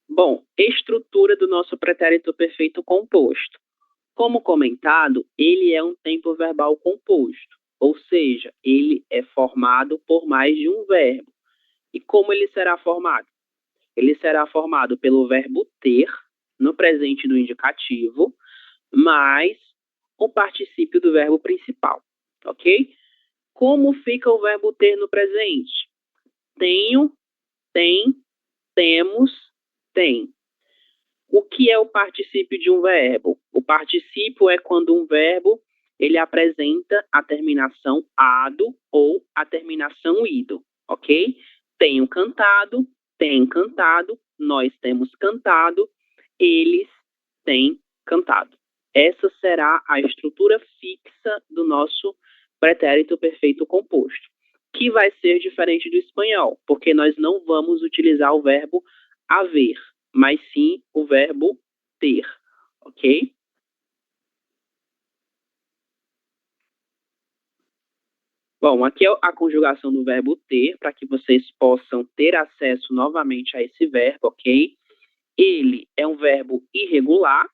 [SPEAKER 1] Bom, estrutura do nosso pretérito perfeito composto. Como comentado, ele é um tempo verbal composto, ou seja, ele é formado por mais de um verbo. E como ele será formado? Ele será formado pelo verbo ter, no presente do indicativo, mais o particípio do verbo principal, ok? Como fica o verbo ter no presente? Tenho, tem, temos, tem. O que é o particípio de um verbo? O particípio é quando um verbo ele apresenta a terminação ado ou a terminação ido, ok? Tenho cantado, tem cantado, nós temos cantado, eles têm cantado. Essa será a estrutura fixa do nosso pretérito perfeito composto, que vai ser diferente do espanhol, porque nós não vamos utilizar o verbo haver, mas sim o verbo ter, ok? Bom, aqui é a conjugação do verbo ter, para que vocês possam ter acesso novamente a esse verbo, ok? Ele é um verbo irregular,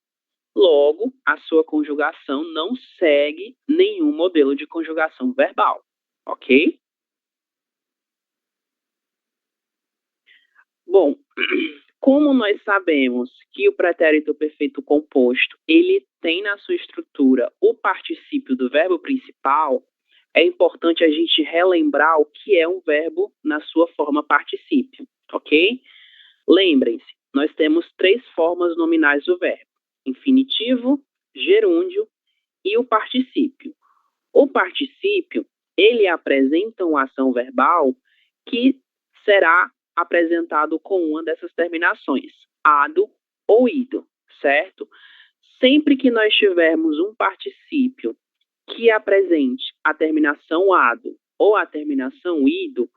[SPEAKER 1] logo, a sua conjugação não segue nenhum modelo de conjugação verbal, ok? Bom, como nós sabemos que o pretérito perfeito composto, ele tem na sua estrutura o particípio do verbo principal, é importante a gente relembrar o que é um verbo na sua forma particípio, ok? Lembrem-se, nós temos 3 formas nominais do verbo: infinitivo, gerúndio e o particípio. O particípio, ele apresenta uma ação verbal que será apresentado com uma dessas terminações, ado ou ido, certo? Sempre que nós tivermos um particípio que apresente a terminação ado ou a terminação ido,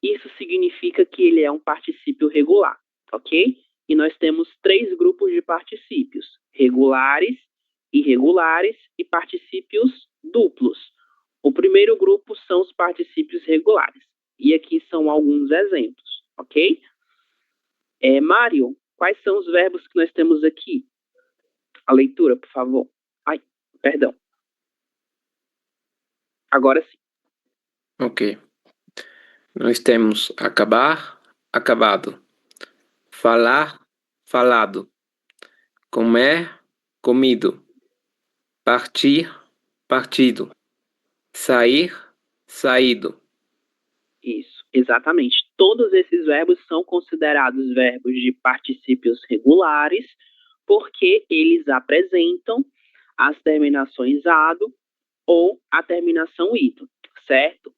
[SPEAKER 1] isso significa que ele é um particípio regular, ok? E nós temos 3 grupos de particípios: regulares, irregulares e particípios duplos. O primeiro grupo são os particípios regulares. E aqui são alguns exemplos, ok? Mário, quais são os verbos que nós temos aqui? A leitura, por favor. Ai, perdão. Agora sim.
[SPEAKER 3] Ok. Nós temos acabar, acabado. Falar, falado. Comer, comido. Partir, partido. Sair, saído.
[SPEAKER 1] Isso, exatamente. Todos esses verbos são considerados verbos de particípios regulares, porque eles apresentam as terminações ado ou a terminação ido, certo?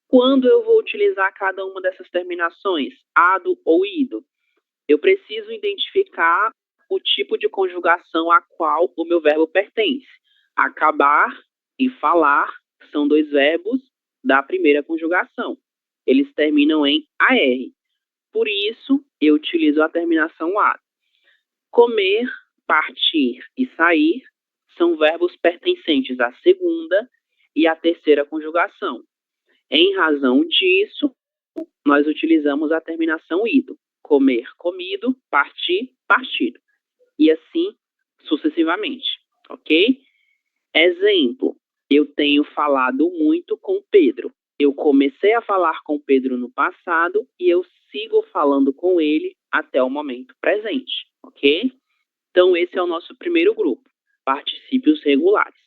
[SPEAKER 1] Quando eu vou utilizar cada uma dessas terminações, ado ou ido, eu preciso identificar o tipo de conjugação a qual o meu verbo pertence. Acabar e falar são 2 verbos da primeira conjugação. Eles terminam em AR. Por isso, eu utilizo a terminação ado. Comer, partir e sair são verbos pertencentes à segunda e à terceira conjugação. Em razão disso, nós utilizamos a terminação ido. Comer, comido, partir, partido. E assim sucessivamente, ok? Exemplo, eu tenho falado muito com Pedro. Eu comecei a falar com Pedro no passado e eu sigo falando com ele até o momento presente, ok? Então, esse é o nosso primeiro grupo, particípios regulares.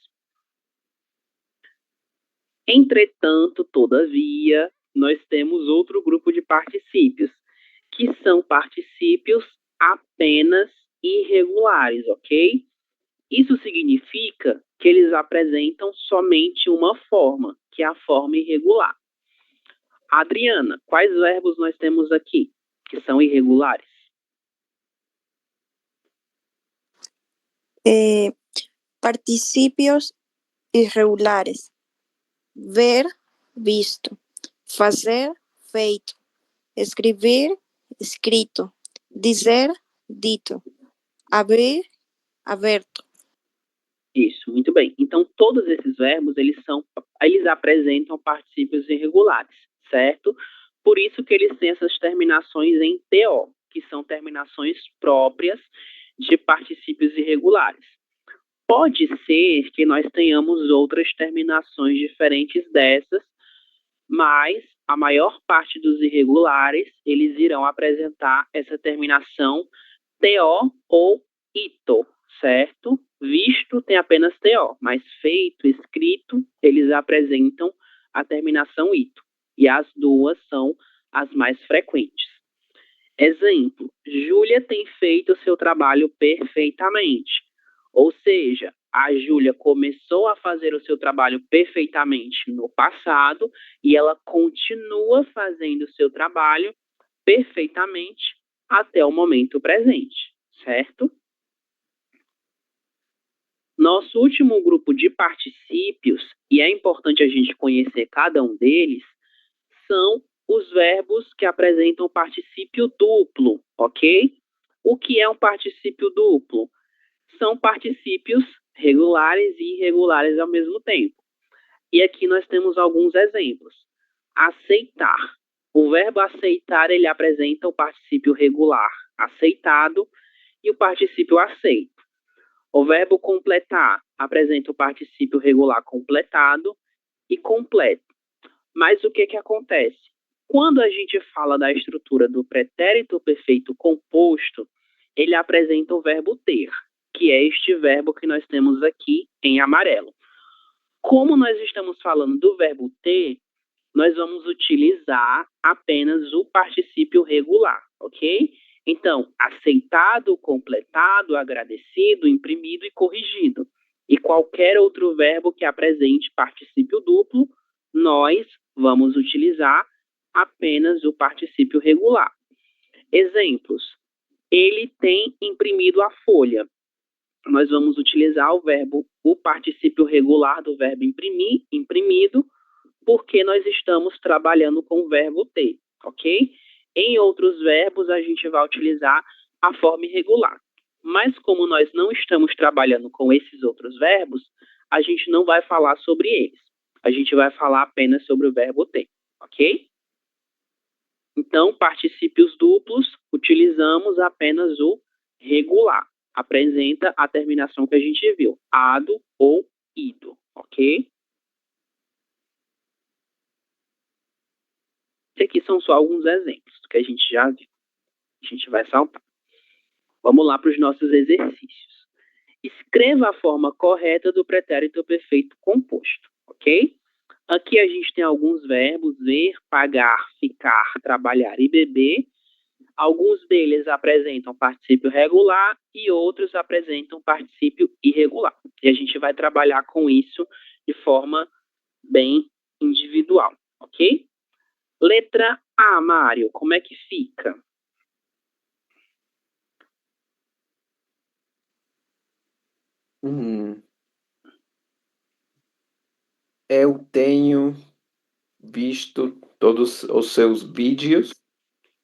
[SPEAKER 1] Entretanto, todavia, nós temos outro grupo de particípios, que são particípios apenas irregulares, ok? Isso significa que eles apresentam somente uma forma, que é a forma irregular. Adriana, quais verbos nós temos aqui que são irregulares?
[SPEAKER 4] Particípios irregulares. Ver, visto. Fazer, feito. Escrever, escrito. Dizer, dito. Abrir, aberto.
[SPEAKER 1] Isso, muito bem. Então, todos esses verbos, eles apresentam particípios irregulares, certo? Por isso que eles têm essas terminações em TO, que são terminações próprias de particípios irregulares. Pode ser que nós tenhamos outras terminações diferentes dessas, mas a maior parte dos irregulares, eles irão apresentar essa terminação TO ou ITO, certo? Visto tem apenas TO, mas feito, escrito, eles apresentam a terminação ITO. E as duas são as mais frequentes. Exemplo, Júlia tem feito seu trabalho perfeitamente. Ou seja, a Júlia começou a fazer o seu trabalho perfeitamente no passado e ela continua fazendo o seu trabalho perfeitamente até o momento presente, certo? Nosso último grupo de particípios, e é importante a gente conhecer cada um deles, são os verbos que apresentam particípio duplo, ok? O que é um particípio duplo? São particípios regulares e irregulares ao mesmo tempo. E aqui nós temos alguns exemplos. Aceitar. O verbo aceitar, ele apresenta o particípio regular, aceitado, e o particípio aceito. O verbo completar apresenta o particípio regular completado e completo. Mas o que acontece? Quando a gente fala da estrutura do pretérito perfeito composto, ele apresenta o verbo ter, que é este verbo que nós temos aqui em amarelo. Como nós estamos falando do verbo ter, nós vamos utilizar apenas o particípio regular, ok? Então, aceitado, completado, agradecido, imprimido e corrigido. E qualquer outro verbo que apresente particípio duplo, nós vamos utilizar apenas o particípio regular. Exemplos. Ele tem imprimido a folha. Nós vamos utilizar o particípio regular do verbo imprimir, imprimido, porque nós estamos trabalhando com o verbo ter, ok? Em outros verbos, a gente vai utilizar a forma irregular. Mas como nós não estamos trabalhando com esses outros verbos, a gente não vai falar sobre eles. A gente vai falar apenas sobre o verbo ter, ok? Então, particípios duplos, utilizamos apenas o regular. Apresenta a terminação que a gente viu, ado ou ido, ok? Esses aqui são só alguns exemplos que a gente já viu. A gente vai saltar. Vamos lá para os nossos exercícios. Escreva a forma correta do pretérito perfeito composto, ok? Aqui a gente tem alguns verbos, ver, pagar, ficar, trabalhar e beber. Alguns deles apresentam particípio regular e outros apresentam particípio irregular. E a gente vai trabalhar com isso de forma bem individual, ok? Letra A, Mário, como é que fica?
[SPEAKER 3] Eu tenho visto todos os seus vídeos.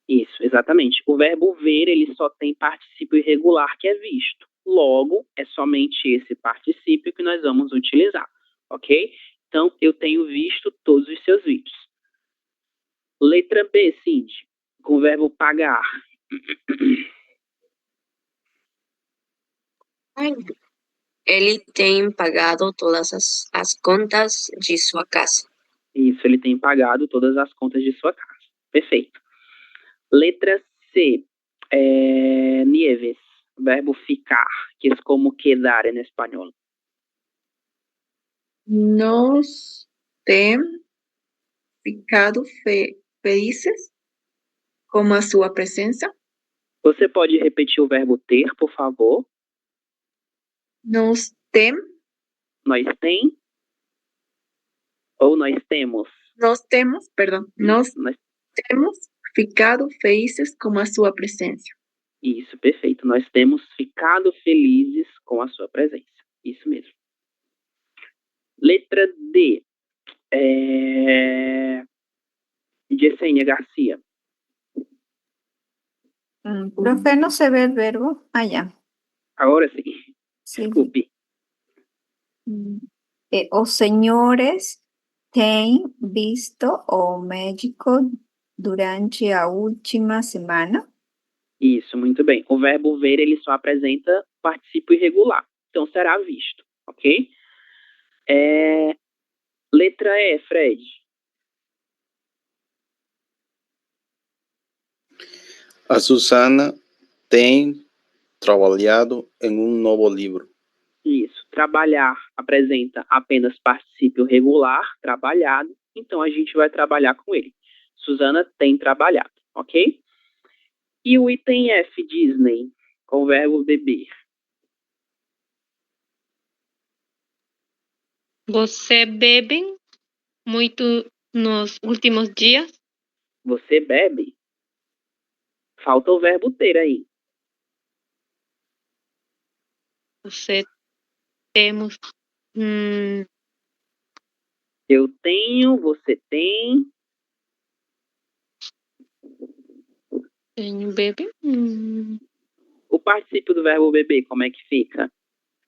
[SPEAKER 1] Isso, exatamente. O verbo ver, ele só tem particípio irregular, que é visto. Logo, é somente esse particípio que nós vamos utilizar, ok? Então, eu tenho visto todos os seus vídeos. Letra B, Cindy, com o verbo pagar.
[SPEAKER 9] Ele tem pagado todas as contas de sua casa.
[SPEAKER 1] Isso, ele tem pagado todas as contas de sua casa. Perfeito. Letra C, Nieves, verbo ficar, que é como quedar em espanhol.
[SPEAKER 10] Nos tem ficado felizes com a sua presença.
[SPEAKER 1] Você pode repetir o verbo ter, por favor?
[SPEAKER 10] Nós tem,
[SPEAKER 1] Nós tem ou nós temos?
[SPEAKER 10] nós temos, perdão, nós
[SPEAKER 1] Nós-
[SPEAKER 10] temos ficado felizes com a sua presença.
[SPEAKER 1] Isso, perfeito. Nós temos ficado felizes com a sua presença. Isso mesmo. Letra D. Yesenia García.
[SPEAKER 11] Profe, no se ve el verbo. Ah, ya.
[SPEAKER 1] Ahora sí.
[SPEAKER 11] Sí.
[SPEAKER 1] Desculpe.
[SPEAKER 11] Os senhores têm visto o médico durante a última semana?
[SPEAKER 1] Isso, muito bem. O verbo ver, ele só apresenta particípio irregular. Então, será visto, ok? Letra E, Fred.
[SPEAKER 8] A Susana tem trabalhado em um novo livro.
[SPEAKER 1] Isso. Trabalhar apresenta apenas particípio regular, trabalhado. Então, a gente vai trabalhar com ele. Susana tem trabalhado, ok? E o item F, Disney, com o verbo beber.
[SPEAKER 7] Você bebe muito nos últimos dias?
[SPEAKER 1] Você bebe? Falta o verbo ter aí.
[SPEAKER 7] Você temos.
[SPEAKER 1] Eu tenho, você tem.
[SPEAKER 7] Tenho bebe?
[SPEAKER 1] O particípio do verbo beber, como é que fica?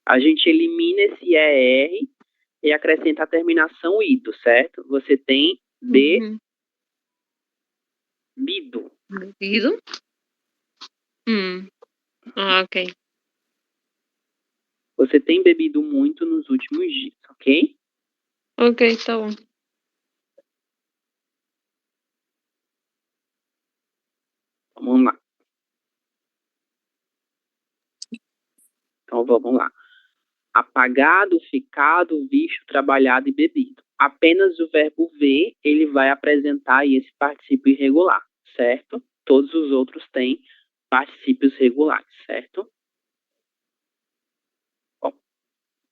[SPEAKER 1] A gente elimina esse ER e acrescenta a terminação ido, certo? Você tem bebido.
[SPEAKER 7] Bebido? Ok.
[SPEAKER 1] Você tem bebido muito nos últimos dias, ok?
[SPEAKER 7] Ok, tá bom.
[SPEAKER 1] Vamos lá. Então, vamos lá. Apagado, ficado, visto, trabalhado e bebido. Apenas o verbo ver, ele vai apresentar aí esse particípio irregular, certo? Todos os outros têm particípios regulares, certo? Bom,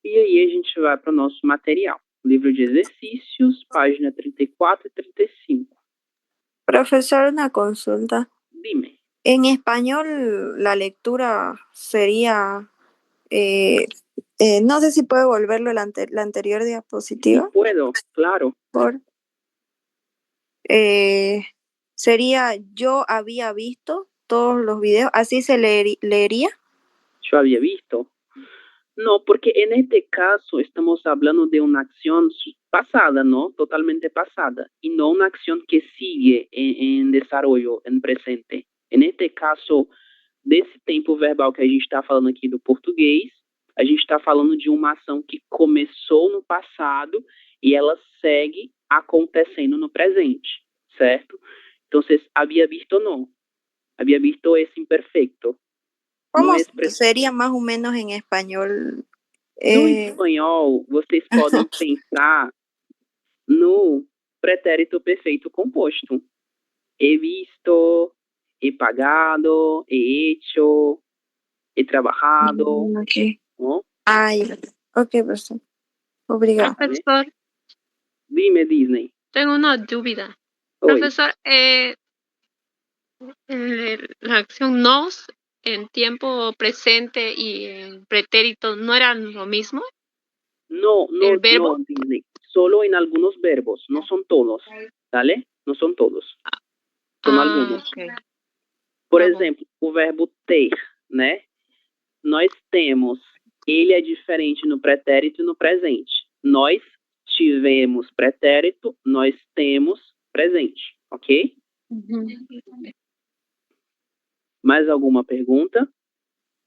[SPEAKER 1] e aí a gente vai para o nosso material. Livro de exercícios, página 34 y 35.
[SPEAKER 4] Profesor, una consulta.
[SPEAKER 1] Dime.
[SPEAKER 4] En español, la lectura sería, no sé si puede volverlo la anterior diapositiva.
[SPEAKER 1] Sí puedo, claro.
[SPEAKER 4] Sería, yo había visto todos los videos, así se leería.
[SPEAKER 1] Yo había visto. No, porque en este caso estamos hablando de una acción pasada, ¿no? Totalmente pasada, y no una acción que sigue en desarrollo, en presente. En este caso, desse tempo verbal que a gente está falando aqui do português, a gente está falando de uma ação que começou no passado e ela segue acontecendo no presente, certo? Então, había visto no. Había visto es imperfecto.
[SPEAKER 4] ¿Cómo
[SPEAKER 1] No
[SPEAKER 4] sería más o menos en español?
[SPEAKER 1] No espanhol, vocês podem pensar no pretérito perfeito composto. He visto, he pagado, he hecho, he trabajado.
[SPEAKER 4] Ok.
[SPEAKER 1] ¿No?
[SPEAKER 4] Ay, ok, profesor. Obrigado.
[SPEAKER 7] Profesor,
[SPEAKER 1] Dime, Disney.
[SPEAKER 7] tengo una duda.
[SPEAKER 1] Oi.
[SPEAKER 7] Profesor, la acción nos en tiempo presente y en pretérito no eran lo mismo.
[SPEAKER 1] No,
[SPEAKER 7] ¿El verbo?
[SPEAKER 1] no, Disney. Solo en algunos verbos, no son todos, ¿vale? No son todos. Son algunos.
[SPEAKER 7] Okay.
[SPEAKER 1] Por
[SPEAKER 7] Tá bom.
[SPEAKER 1] exemplo, o verbo ter, né? Nós temos, ele é diferente no pretérito e no presente. Nós tivemos pretérito, nós temos presente, ok? Mais alguma pergunta?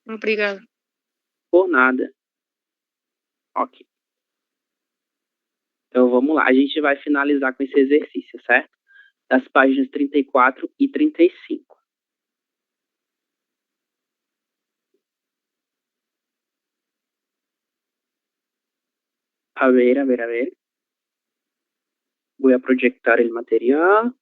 [SPEAKER 7] Obrigada.
[SPEAKER 1] Por nada. Ok. Então vamos lá, a gente vai finalizar com esse exercício, certo? Das páginas 34 e 35. A ver, a ver, a ver. Voy a proyectar el material.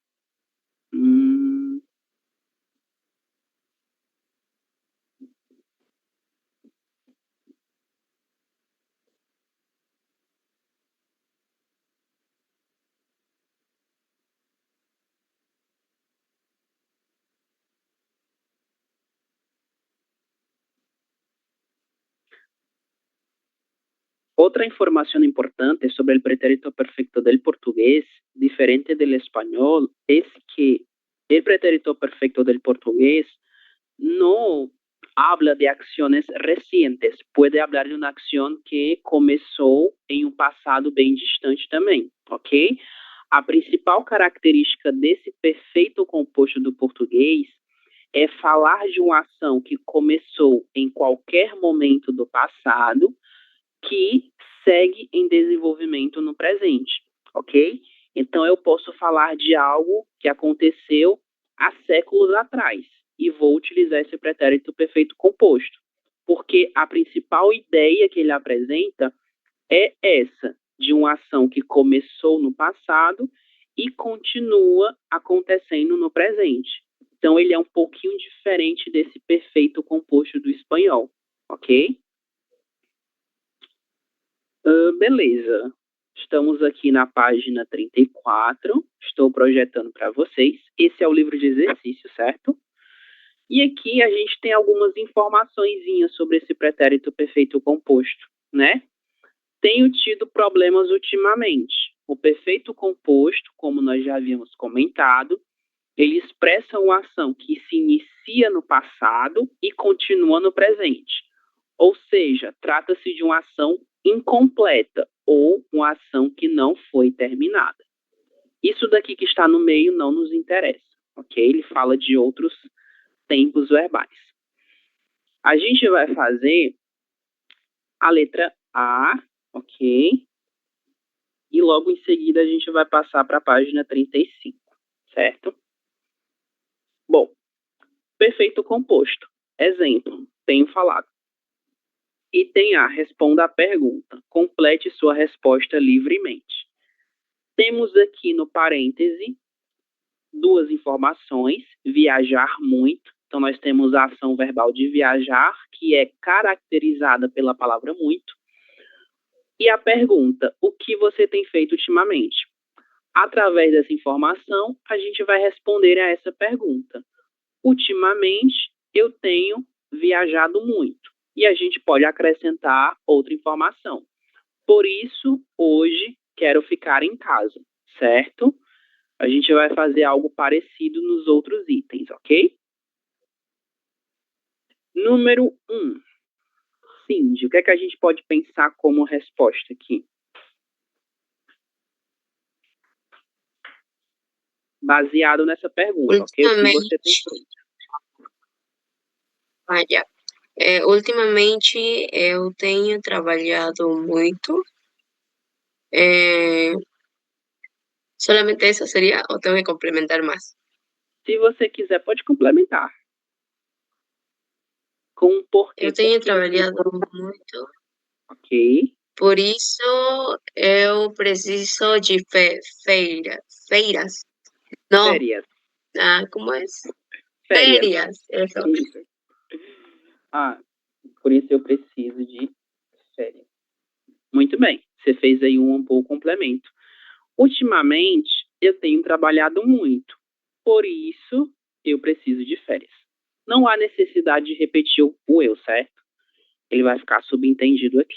[SPEAKER 1] Otra información importante sobre el pretérito perfecto del portugués, diferente del español, es que el pretérito perfecto del portugués no habla de acciones recientes, puede hablar de uma acção que começou em um passado bem distante também, ok? A principal característica desse perfeito composto do português é falar de uma ação que começou em qualquer momento do passado, que segue em desenvolvimento no presente, ok? Então, eu posso falar de algo que aconteceu há séculos atrás e vou utilizar esse pretérito perfeito composto, porque a principal ideia que ele apresenta é essa, de uma ação que começou no passado e continua acontecendo no presente. Então, ele é um pouquinho diferente desse perfeito composto do espanhol, ok? Beleza. Estamos aqui na página 34. Estou projetando para vocês. Esse é o livro de exercício, certo? E aqui a gente tem algumas informaçõezinhas sobre esse pretérito perfeito composto, né? Tenho tido problemas ultimamente. O perfeito composto, como nós já havíamos comentado, ele expressa uma ação que se inicia no passado e continua no presente. Ou seja, trata-se de uma ação incompleta ou uma ação que não foi terminada. Isso daqui que está no meio não nos interessa, ok? Ele fala de outros tempos verbais. A gente vai fazer a letra A, ok? E logo em seguida a gente vai passar para a página 35, certo? Bom, perfeito composto. Exemplo, tenho falado. Item A, responda à pergunta. Complete sua resposta livremente. Temos aqui no parêntese duas informações, viajar muito. Então, nós temos a ação verbal de viajar, que é caracterizada pela palavra muito. E a pergunta, o que você tem feito ultimamente? Através dessa informação, a gente vai responder a essa pergunta. Ultimamente, eu tenho viajado muito. E a gente pode acrescentar outra informação. Por isso, hoje, quero ficar em casa, certo? A gente vai fazer algo parecido nos outros itens, ok? Número 1. Cindy, o que é que a gente pode pensar como resposta aqui? Baseado nessa pergunta, ok? O que você tem feito?
[SPEAKER 9] Olha, ultimamente eu tenho trabalhado muito. Solamente eso sería o tengo que complementar más?
[SPEAKER 1] Se você quiser, pode complementar. Com um porquê.
[SPEAKER 9] Eu tenho trabalhado muito.
[SPEAKER 1] Ok.
[SPEAKER 9] Por isso, eu preciso de feiras. Não.
[SPEAKER 1] Férias.
[SPEAKER 9] Como é?
[SPEAKER 1] Férias.
[SPEAKER 9] Eso.
[SPEAKER 1] Por isso eu preciso de férias. Muito bem. Você fez aí um bom complemento. Ultimamente, eu tenho trabalhado muito. Por isso, eu preciso de férias. Não há necessidade de repetir o eu, certo? Ele vai ficar subentendido aqui.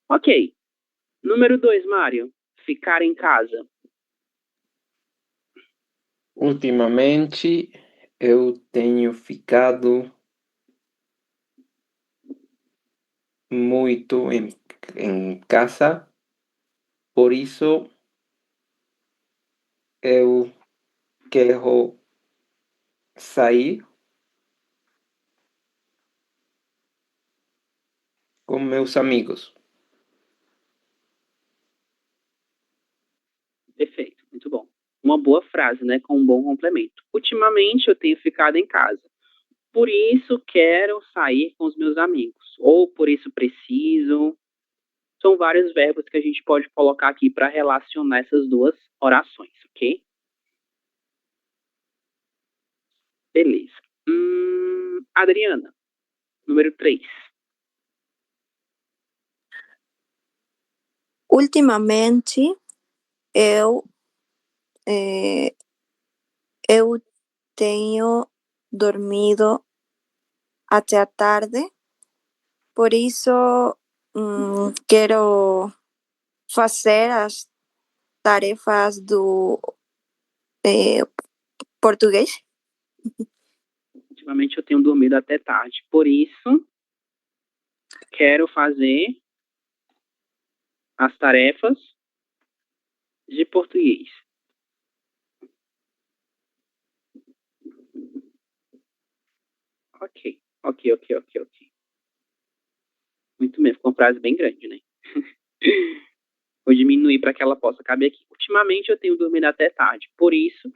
[SPEAKER 1] Ok. Número 2, Mário. Ficar em casa.
[SPEAKER 3] Ultimamente, eu tenho ficado muito em casa, por isso eu quero sair com meus amigos.
[SPEAKER 1] Perfeito, muito bom. Uma boa frase, né? Com um bom complemento. Ultimamente eu tenho ficado em casa. Por isso quero sair com os meus amigos. Ou por isso preciso. São vários verbos que a gente pode colocar aqui para relacionar essas duas orações, ok? Beleza. Adriana, número 3.
[SPEAKER 4] Ultimamente, eu tenho dormido até a tarde, por isso quero fazer as tarefas do português.
[SPEAKER 1] Ultimamente eu tenho dormido até tarde. Por isso, quero fazer as tarefas de português. Ok. Muito bem, ficou uma frase bem grande, né? Vou diminuir para que ela possa caber aqui. Ultimamente eu tenho dormido até tarde. Por isso,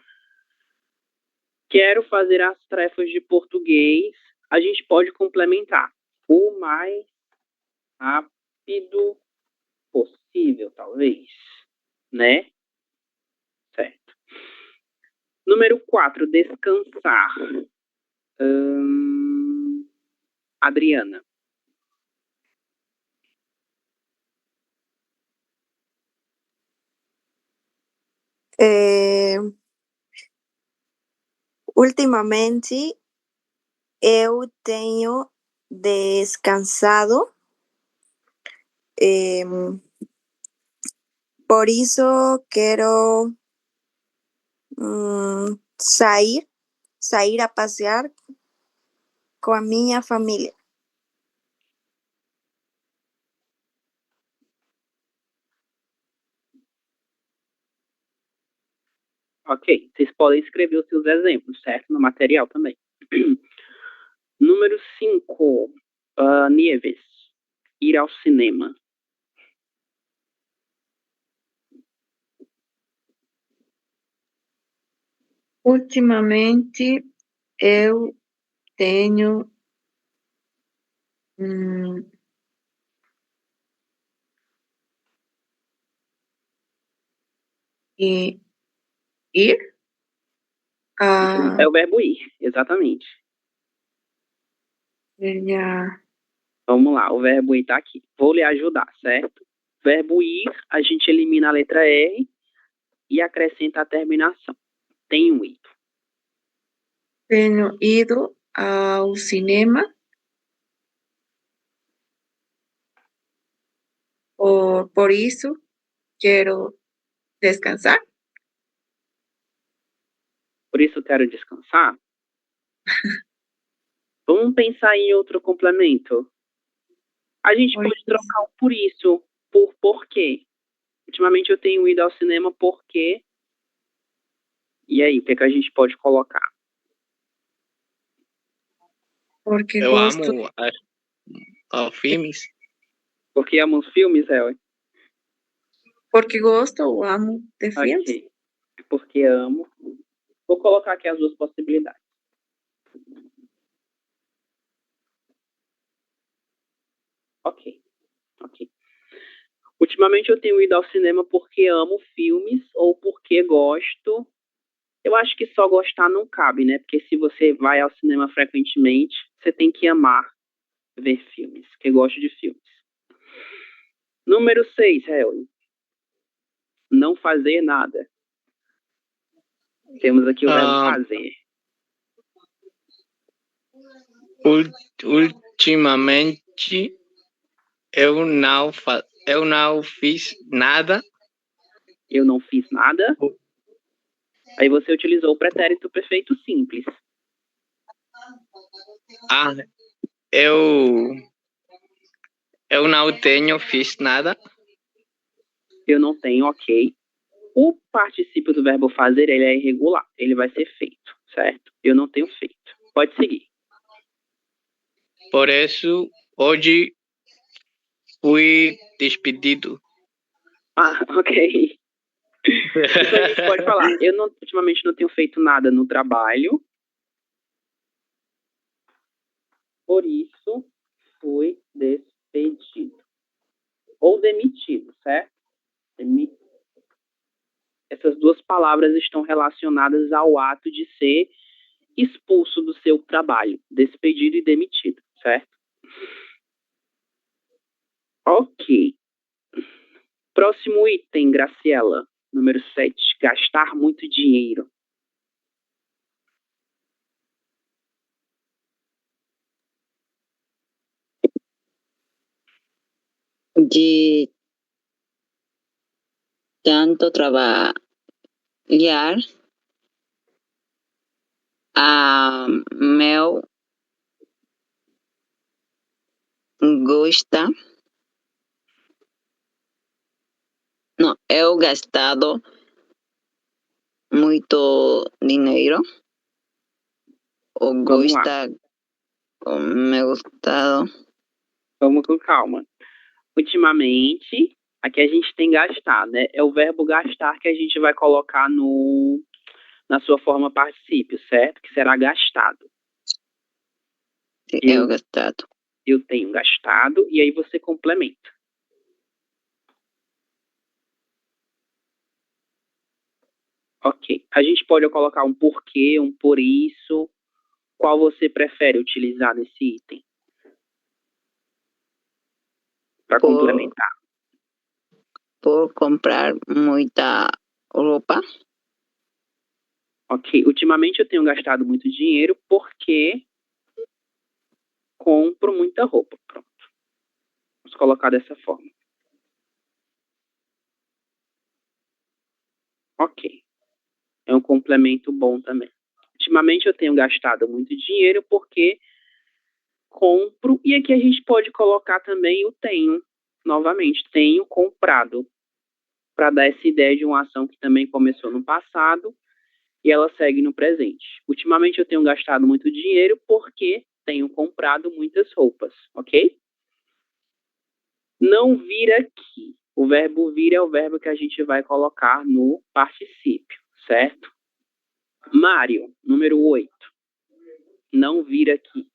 [SPEAKER 1] quero fazer as tarefas de português. A gente pode complementar o mais rápido possível, talvez. Né? Certo. Número 4, descansar. Adriana.
[SPEAKER 4] Ultimamente, eu tenho descansado, por isso quero sair a passear com a minha família.
[SPEAKER 1] Ok, vocês podem escrever os seus exemplos, certo? No material também. Número 5, Nieves. Ir ao cinema.
[SPEAKER 10] Ultimamente, eu tenho ir a
[SPEAKER 1] É o verbo ir, exatamente. Vamos lá, o verbo ir está aqui. Vou lhe ajudar, certo? Verbo ir, a gente elimina a letra R e acrescenta a terminação. Tenho ido.
[SPEAKER 10] Tenho ido ao cinema. Por isso, quero descansar.
[SPEAKER 1] Por isso quero descansar. Vamos pensar em outro complemento. A gente pode trocar o por isso por porquê. Ultimamente eu tenho ido ao cinema porque... E aí, o que, é que a gente pode colocar?
[SPEAKER 10] Porque
[SPEAKER 5] Eu
[SPEAKER 10] gosto.
[SPEAKER 5] amo filmes.
[SPEAKER 1] Porque amo os filmes, Hel?
[SPEAKER 10] Porque gosto ou amo de filmes.
[SPEAKER 1] Ok. Porque amo. Vou colocar aqui as duas possibilidades. Ok. Ultimamente eu tenho ido ao cinema porque amo filmes ou porque gosto. Eu acho que só gostar não cabe, né? Porque se você vai ao cinema frequentemente, você tem que amar ver filmes, que gosto de filmes. Número 6, Hel. Não fazer nada. Temos aqui o verbo fazer.
[SPEAKER 5] Ultimamente, eu não fiz nada.
[SPEAKER 1] Eu não fiz nada. Aí você utilizou o pretérito perfeito simples.
[SPEAKER 5] Eu não tenho fiz nada.
[SPEAKER 1] Eu não tenho, ok. O particípio do verbo fazer, ele é irregular. Ele vai ser feito, certo? Eu não tenho feito. Pode seguir.
[SPEAKER 5] Por isso, hoje fui despedido.
[SPEAKER 1] Ah, ok. Então a gente pode falar, ultimamente não tenho feito nada no trabalho. Por isso, fui despedido. Ou demitido, certo? Essas duas palavras estão relacionadas ao ato de ser expulso do seu trabalho. Despedido e demitido, certo? Ok. Próximo item, Graciela. Número 7. Gastar muito dinheiro.
[SPEAKER 6] De tanto trabalhar, meu gosta. Não, eu gastado muito dinheiro. Ou
[SPEAKER 1] Vamos lá.
[SPEAKER 6] gosta, me gostado.
[SPEAKER 1] Vamos com calma. Ultimamente, aqui a gente tem gastar, né? É o verbo gastar que a gente vai colocar na sua forma particípio, certo? Que será gastado.
[SPEAKER 6] Eu gastado.
[SPEAKER 1] Eu tenho gastado, e aí você complementa. Ok. A gente pode colocar um porquê, um por isso. Qual você prefere utilizar nesse item? Para complementar.
[SPEAKER 6] Por comprar muita roupa.
[SPEAKER 1] Ok. Ultimamente eu tenho gastado muito dinheiro porque compro muita roupa. Pronto. Vamos colocar dessa forma. Ok. É um complemento bom também. Ultimamente eu tenho gastado muito dinheiro porque compro, e aqui a gente pode colocar também o tenho, novamente, tenho comprado, para dar essa ideia de uma ação que também começou no passado e ela segue no presente. Ultimamente eu tenho gastado muito dinheiro porque tenho comprado muitas roupas, ok? Não vir aqui. O verbo vir é o verbo que a gente vai colocar no particípio, certo? Mário, número 8. Não vir aqui.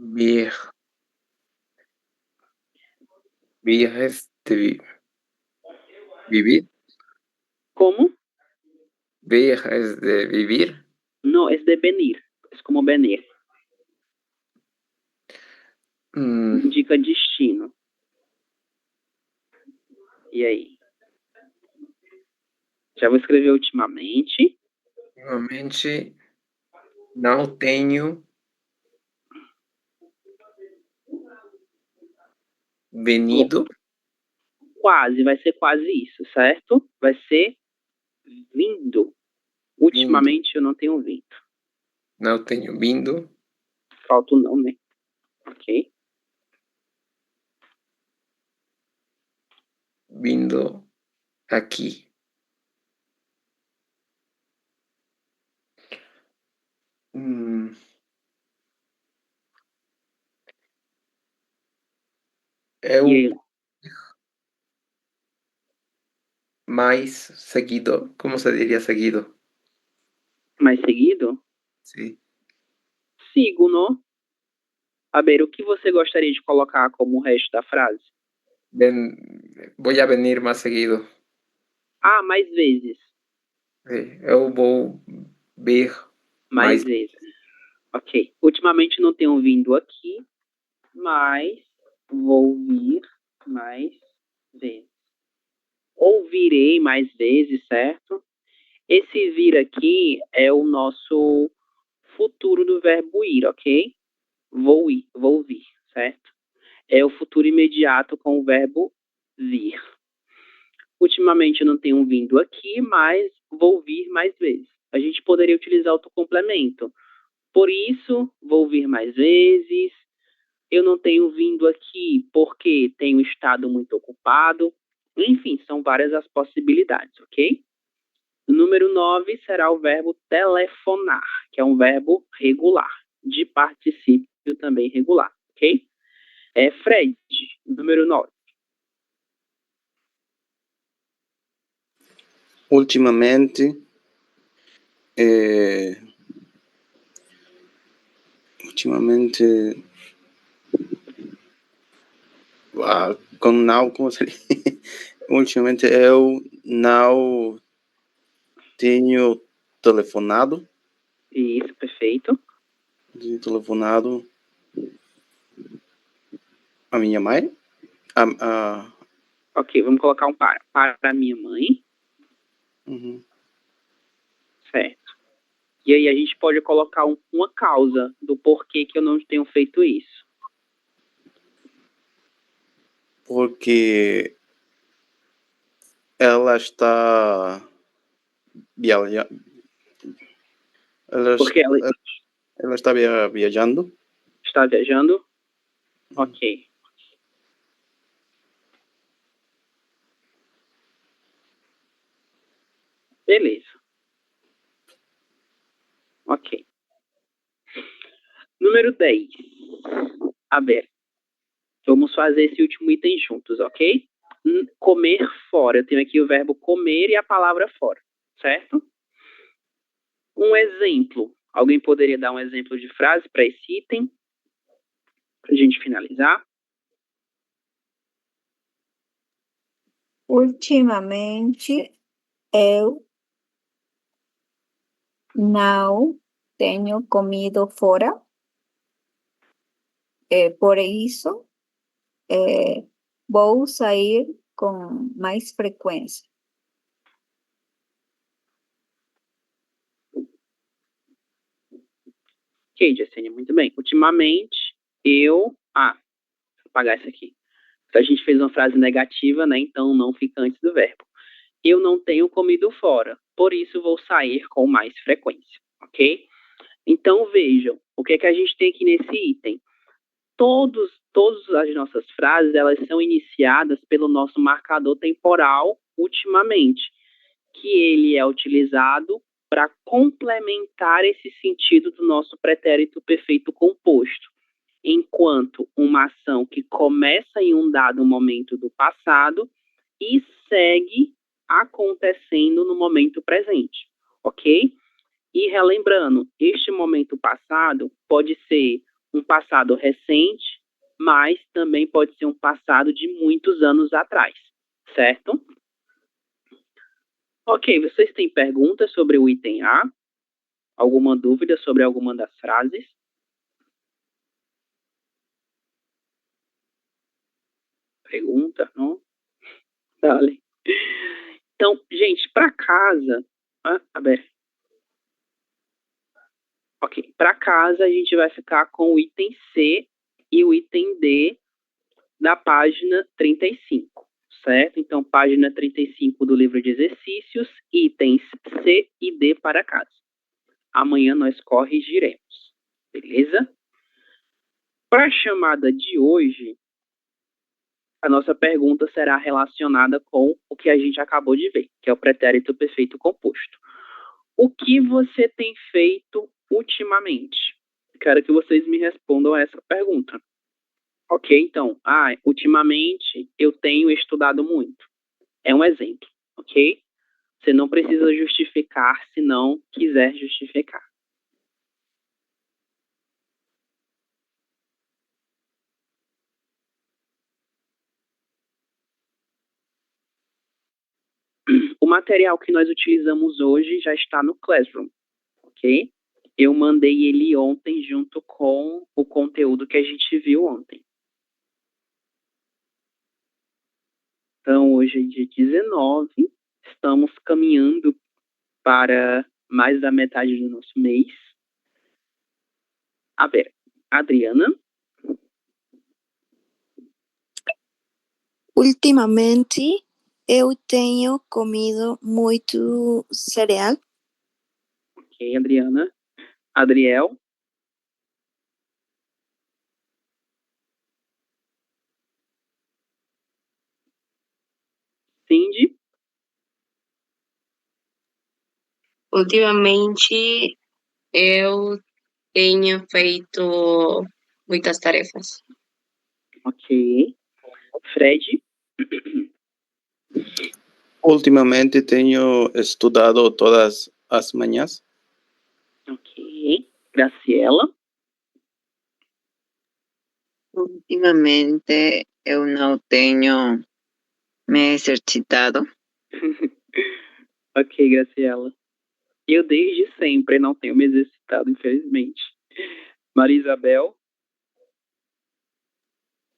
[SPEAKER 3] Vir. Vir es de vivir.
[SPEAKER 1] Como?
[SPEAKER 3] Vir es de vivir.
[SPEAKER 1] No, es de venir. Es como venir. Indica destino. E aí? Já vou escrever ultimamente.
[SPEAKER 3] Ultimamente não tenho venido.
[SPEAKER 1] Quase, vai ser quase isso, certo? Vai ser vindo. Ultimamente eu não tenho vindo.
[SPEAKER 3] Não tenho vindo.
[SPEAKER 1] Falta o não, né? Ok.
[SPEAKER 3] Vindo aqui. Eu mais seguido. Como se diria seguido?
[SPEAKER 1] Mais seguido?
[SPEAKER 3] Sim.
[SPEAKER 1] Sigo, no. A ver, o que você gostaria de colocar como o resto da frase?
[SPEAKER 3] Vou a venir mais seguido.
[SPEAKER 1] Ah, mais vezes.
[SPEAKER 3] Eu vou vir
[SPEAKER 1] Mais vezes. Ok. Ultimamente não tenho vindo aqui, mas vou vir mais vezes. Ou virei mais vezes, certo? Esse vir aqui é o nosso futuro do verbo ir, ok? Vou ir, vou vir, certo? É o futuro imediato com o verbo vir. Ultimamente eu não tenho vindo aqui, mas vou vir mais vezes. A gente poderia utilizar outro complemento. Por isso, vou vir mais vezes. eu não tenho vindo aqui porque tenho estado muito ocupado. Enfim, são várias as possibilidades, ok? O número 9 será o verbo telefonar, que é um verbo regular, de particípio também regular, ok? Fred, número 9.
[SPEAKER 8] Ultimamente, com now, como seria? Ultimamente eu não tenho telefonado.
[SPEAKER 1] Isso, perfeito.
[SPEAKER 8] Tenho telefonado a minha mãe.
[SPEAKER 1] Ok, vamos colocar um para a minha mãe.
[SPEAKER 8] Uhum.
[SPEAKER 1] Certo. E aí a gente pode colocar uma causa do porquê que eu não tenho feito isso.
[SPEAKER 8] Porque ela está viajando.
[SPEAKER 1] Porque
[SPEAKER 8] Ela está viajando.
[SPEAKER 1] Está viajando? Ok. Beleza. Ok. Número 10. A ver. Vamos fazer esse último item juntos, ok? Comer fora. Eu tenho aqui o verbo comer e a palavra fora, certo? Um exemplo. Alguém poderia dar um exemplo de frase para esse item? Para a gente finalizar.
[SPEAKER 11] Ultimamente, eu não tenho comido fora. Por isso, vou sair com mais frequência.
[SPEAKER 1] Ok, Jessenia, muito bem. Ultimamente, eu... vou apagar isso aqui. A gente fez uma frase negativa, né? Então não fica antes do verbo. Eu não tenho comido fora, por isso vou sair com mais frequência, ok? Então vejam, o que é que a gente tem aqui nesse item? Todas as nossas frases, elas são iniciadas pelo nosso marcador temporal ultimamente, que ele é utilizado para complementar esse sentido do nosso pretérito perfeito composto, enquanto uma ação que começa em um dado momento do passado e segue acontecendo no momento presente, ok? E relembrando, este momento passado pode ser um passado recente, mas também pode ser um passado de muitos anos atrás, certo? Ok, vocês têm perguntas sobre o item A? Alguma dúvida sobre alguma das frases? Pergunta, não? Dale. Então, gente, para casa... Ok, para casa a gente vai ficar com o item C e o item D da página 35, certo? Então, página 35 do livro de exercícios, itens C e D para casa. Amanhã nós corrigiremos, beleza? Para a chamada de hoje, a nossa pergunta será relacionada com o que a gente acabou de ver, que é o pretérito perfeito composto. O que você tem feito ultimamente? Quero que vocês me respondam a essa pergunta. Ok, então, ultimamente eu tenho estudado muito. É um exemplo, ok? Você não precisa justificar se não quiser justificar. O material que nós utilizamos hoje já está no Classroom, ok? Eu mandei ele ontem junto com o conteúdo que a gente viu ontem. Então, hoje é dia 19, estamos caminhando para mais da metade do nosso mês. A ver, Adriana?
[SPEAKER 4] Ultimamente, eu tenho comido muito cereal.
[SPEAKER 1] Ok, Adriana. Adriel? Cindy?
[SPEAKER 9] Ultimamente eu tenho feito muitas tarefas.
[SPEAKER 1] Ok. Fred?
[SPEAKER 8] Últimamente tenho estudado todas as manhãs.
[SPEAKER 1] Ok. Graciela?
[SPEAKER 6] Ultimamente eu não tenho me exercitado.
[SPEAKER 1] Ok, Graciela. Eu desde sempre não tenho me exercitado, infelizmente. Maria Isabel?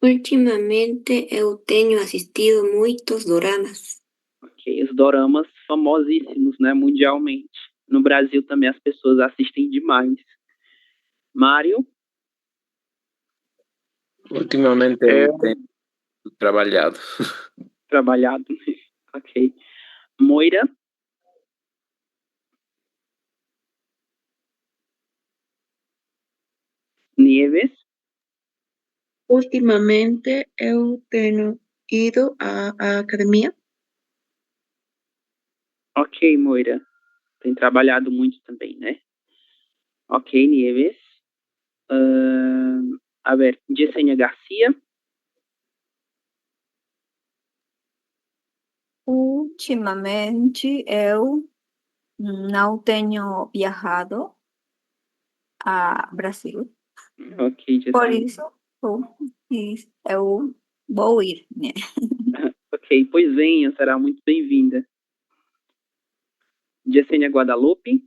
[SPEAKER 2] Ultimamente eu tenho assistido muitos doramas.
[SPEAKER 1] Ok, os doramas famosíssimos, né, mundialmente. No Brasil também as pessoas assistem demais. Mário?
[SPEAKER 3] Ultimamente eu tenho trabalhado.
[SPEAKER 1] Trabalhado. Ok. Moira? Nieves?
[SPEAKER 10] Ultimamente eu tenho ido à academia.
[SPEAKER 1] Ok, Moira. Tem trabalhado muito também, né? Ok, Nieves. A ver, Yesenia Garcia?
[SPEAKER 11] Ultimamente eu não tenho viajado a Brasil.
[SPEAKER 1] Ok,
[SPEAKER 11] Por
[SPEAKER 1] Yesenia.
[SPEAKER 11] isso, eu vou ir, né?
[SPEAKER 1] Ok, pois venha, será muito bem-vinda. Yesenia Guadalupe?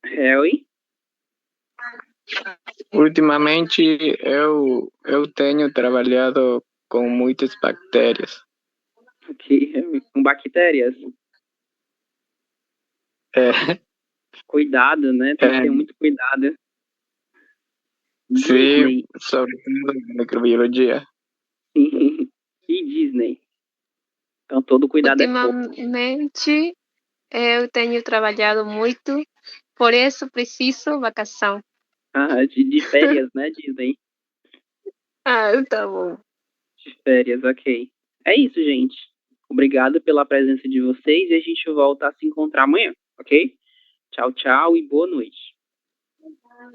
[SPEAKER 1] Harry?
[SPEAKER 5] Ultimamente eu tenho trabalhado com muitas bactérias.
[SPEAKER 1] Ok, Harry. Com bactérias?
[SPEAKER 5] É,
[SPEAKER 1] Cuidado, né? Tem que ter muito cuidado.
[SPEAKER 5] sim,
[SPEAKER 1] Disney.
[SPEAKER 5] sobretudo microbiologia.
[SPEAKER 1] E Disney. Então todo cuidado é pouco.
[SPEAKER 7] Ultimamente eu tenho trabalhado muito, por isso preciso vacação.
[SPEAKER 1] Ah, de férias, né, Disney?
[SPEAKER 7] Ah, tá bom.
[SPEAKER 1] De férias, ok. É isso, gente. Obrigado pela presença de vocês e a gente volta a se encontrar amanhã, ok? Tchau, tchau e boa noite.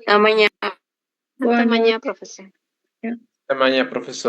[SPEAKER 9] Amanhã.
[SPEAKER 7] Até amanhã, professor.
[SPEAKER 3] Até amanhã, professor.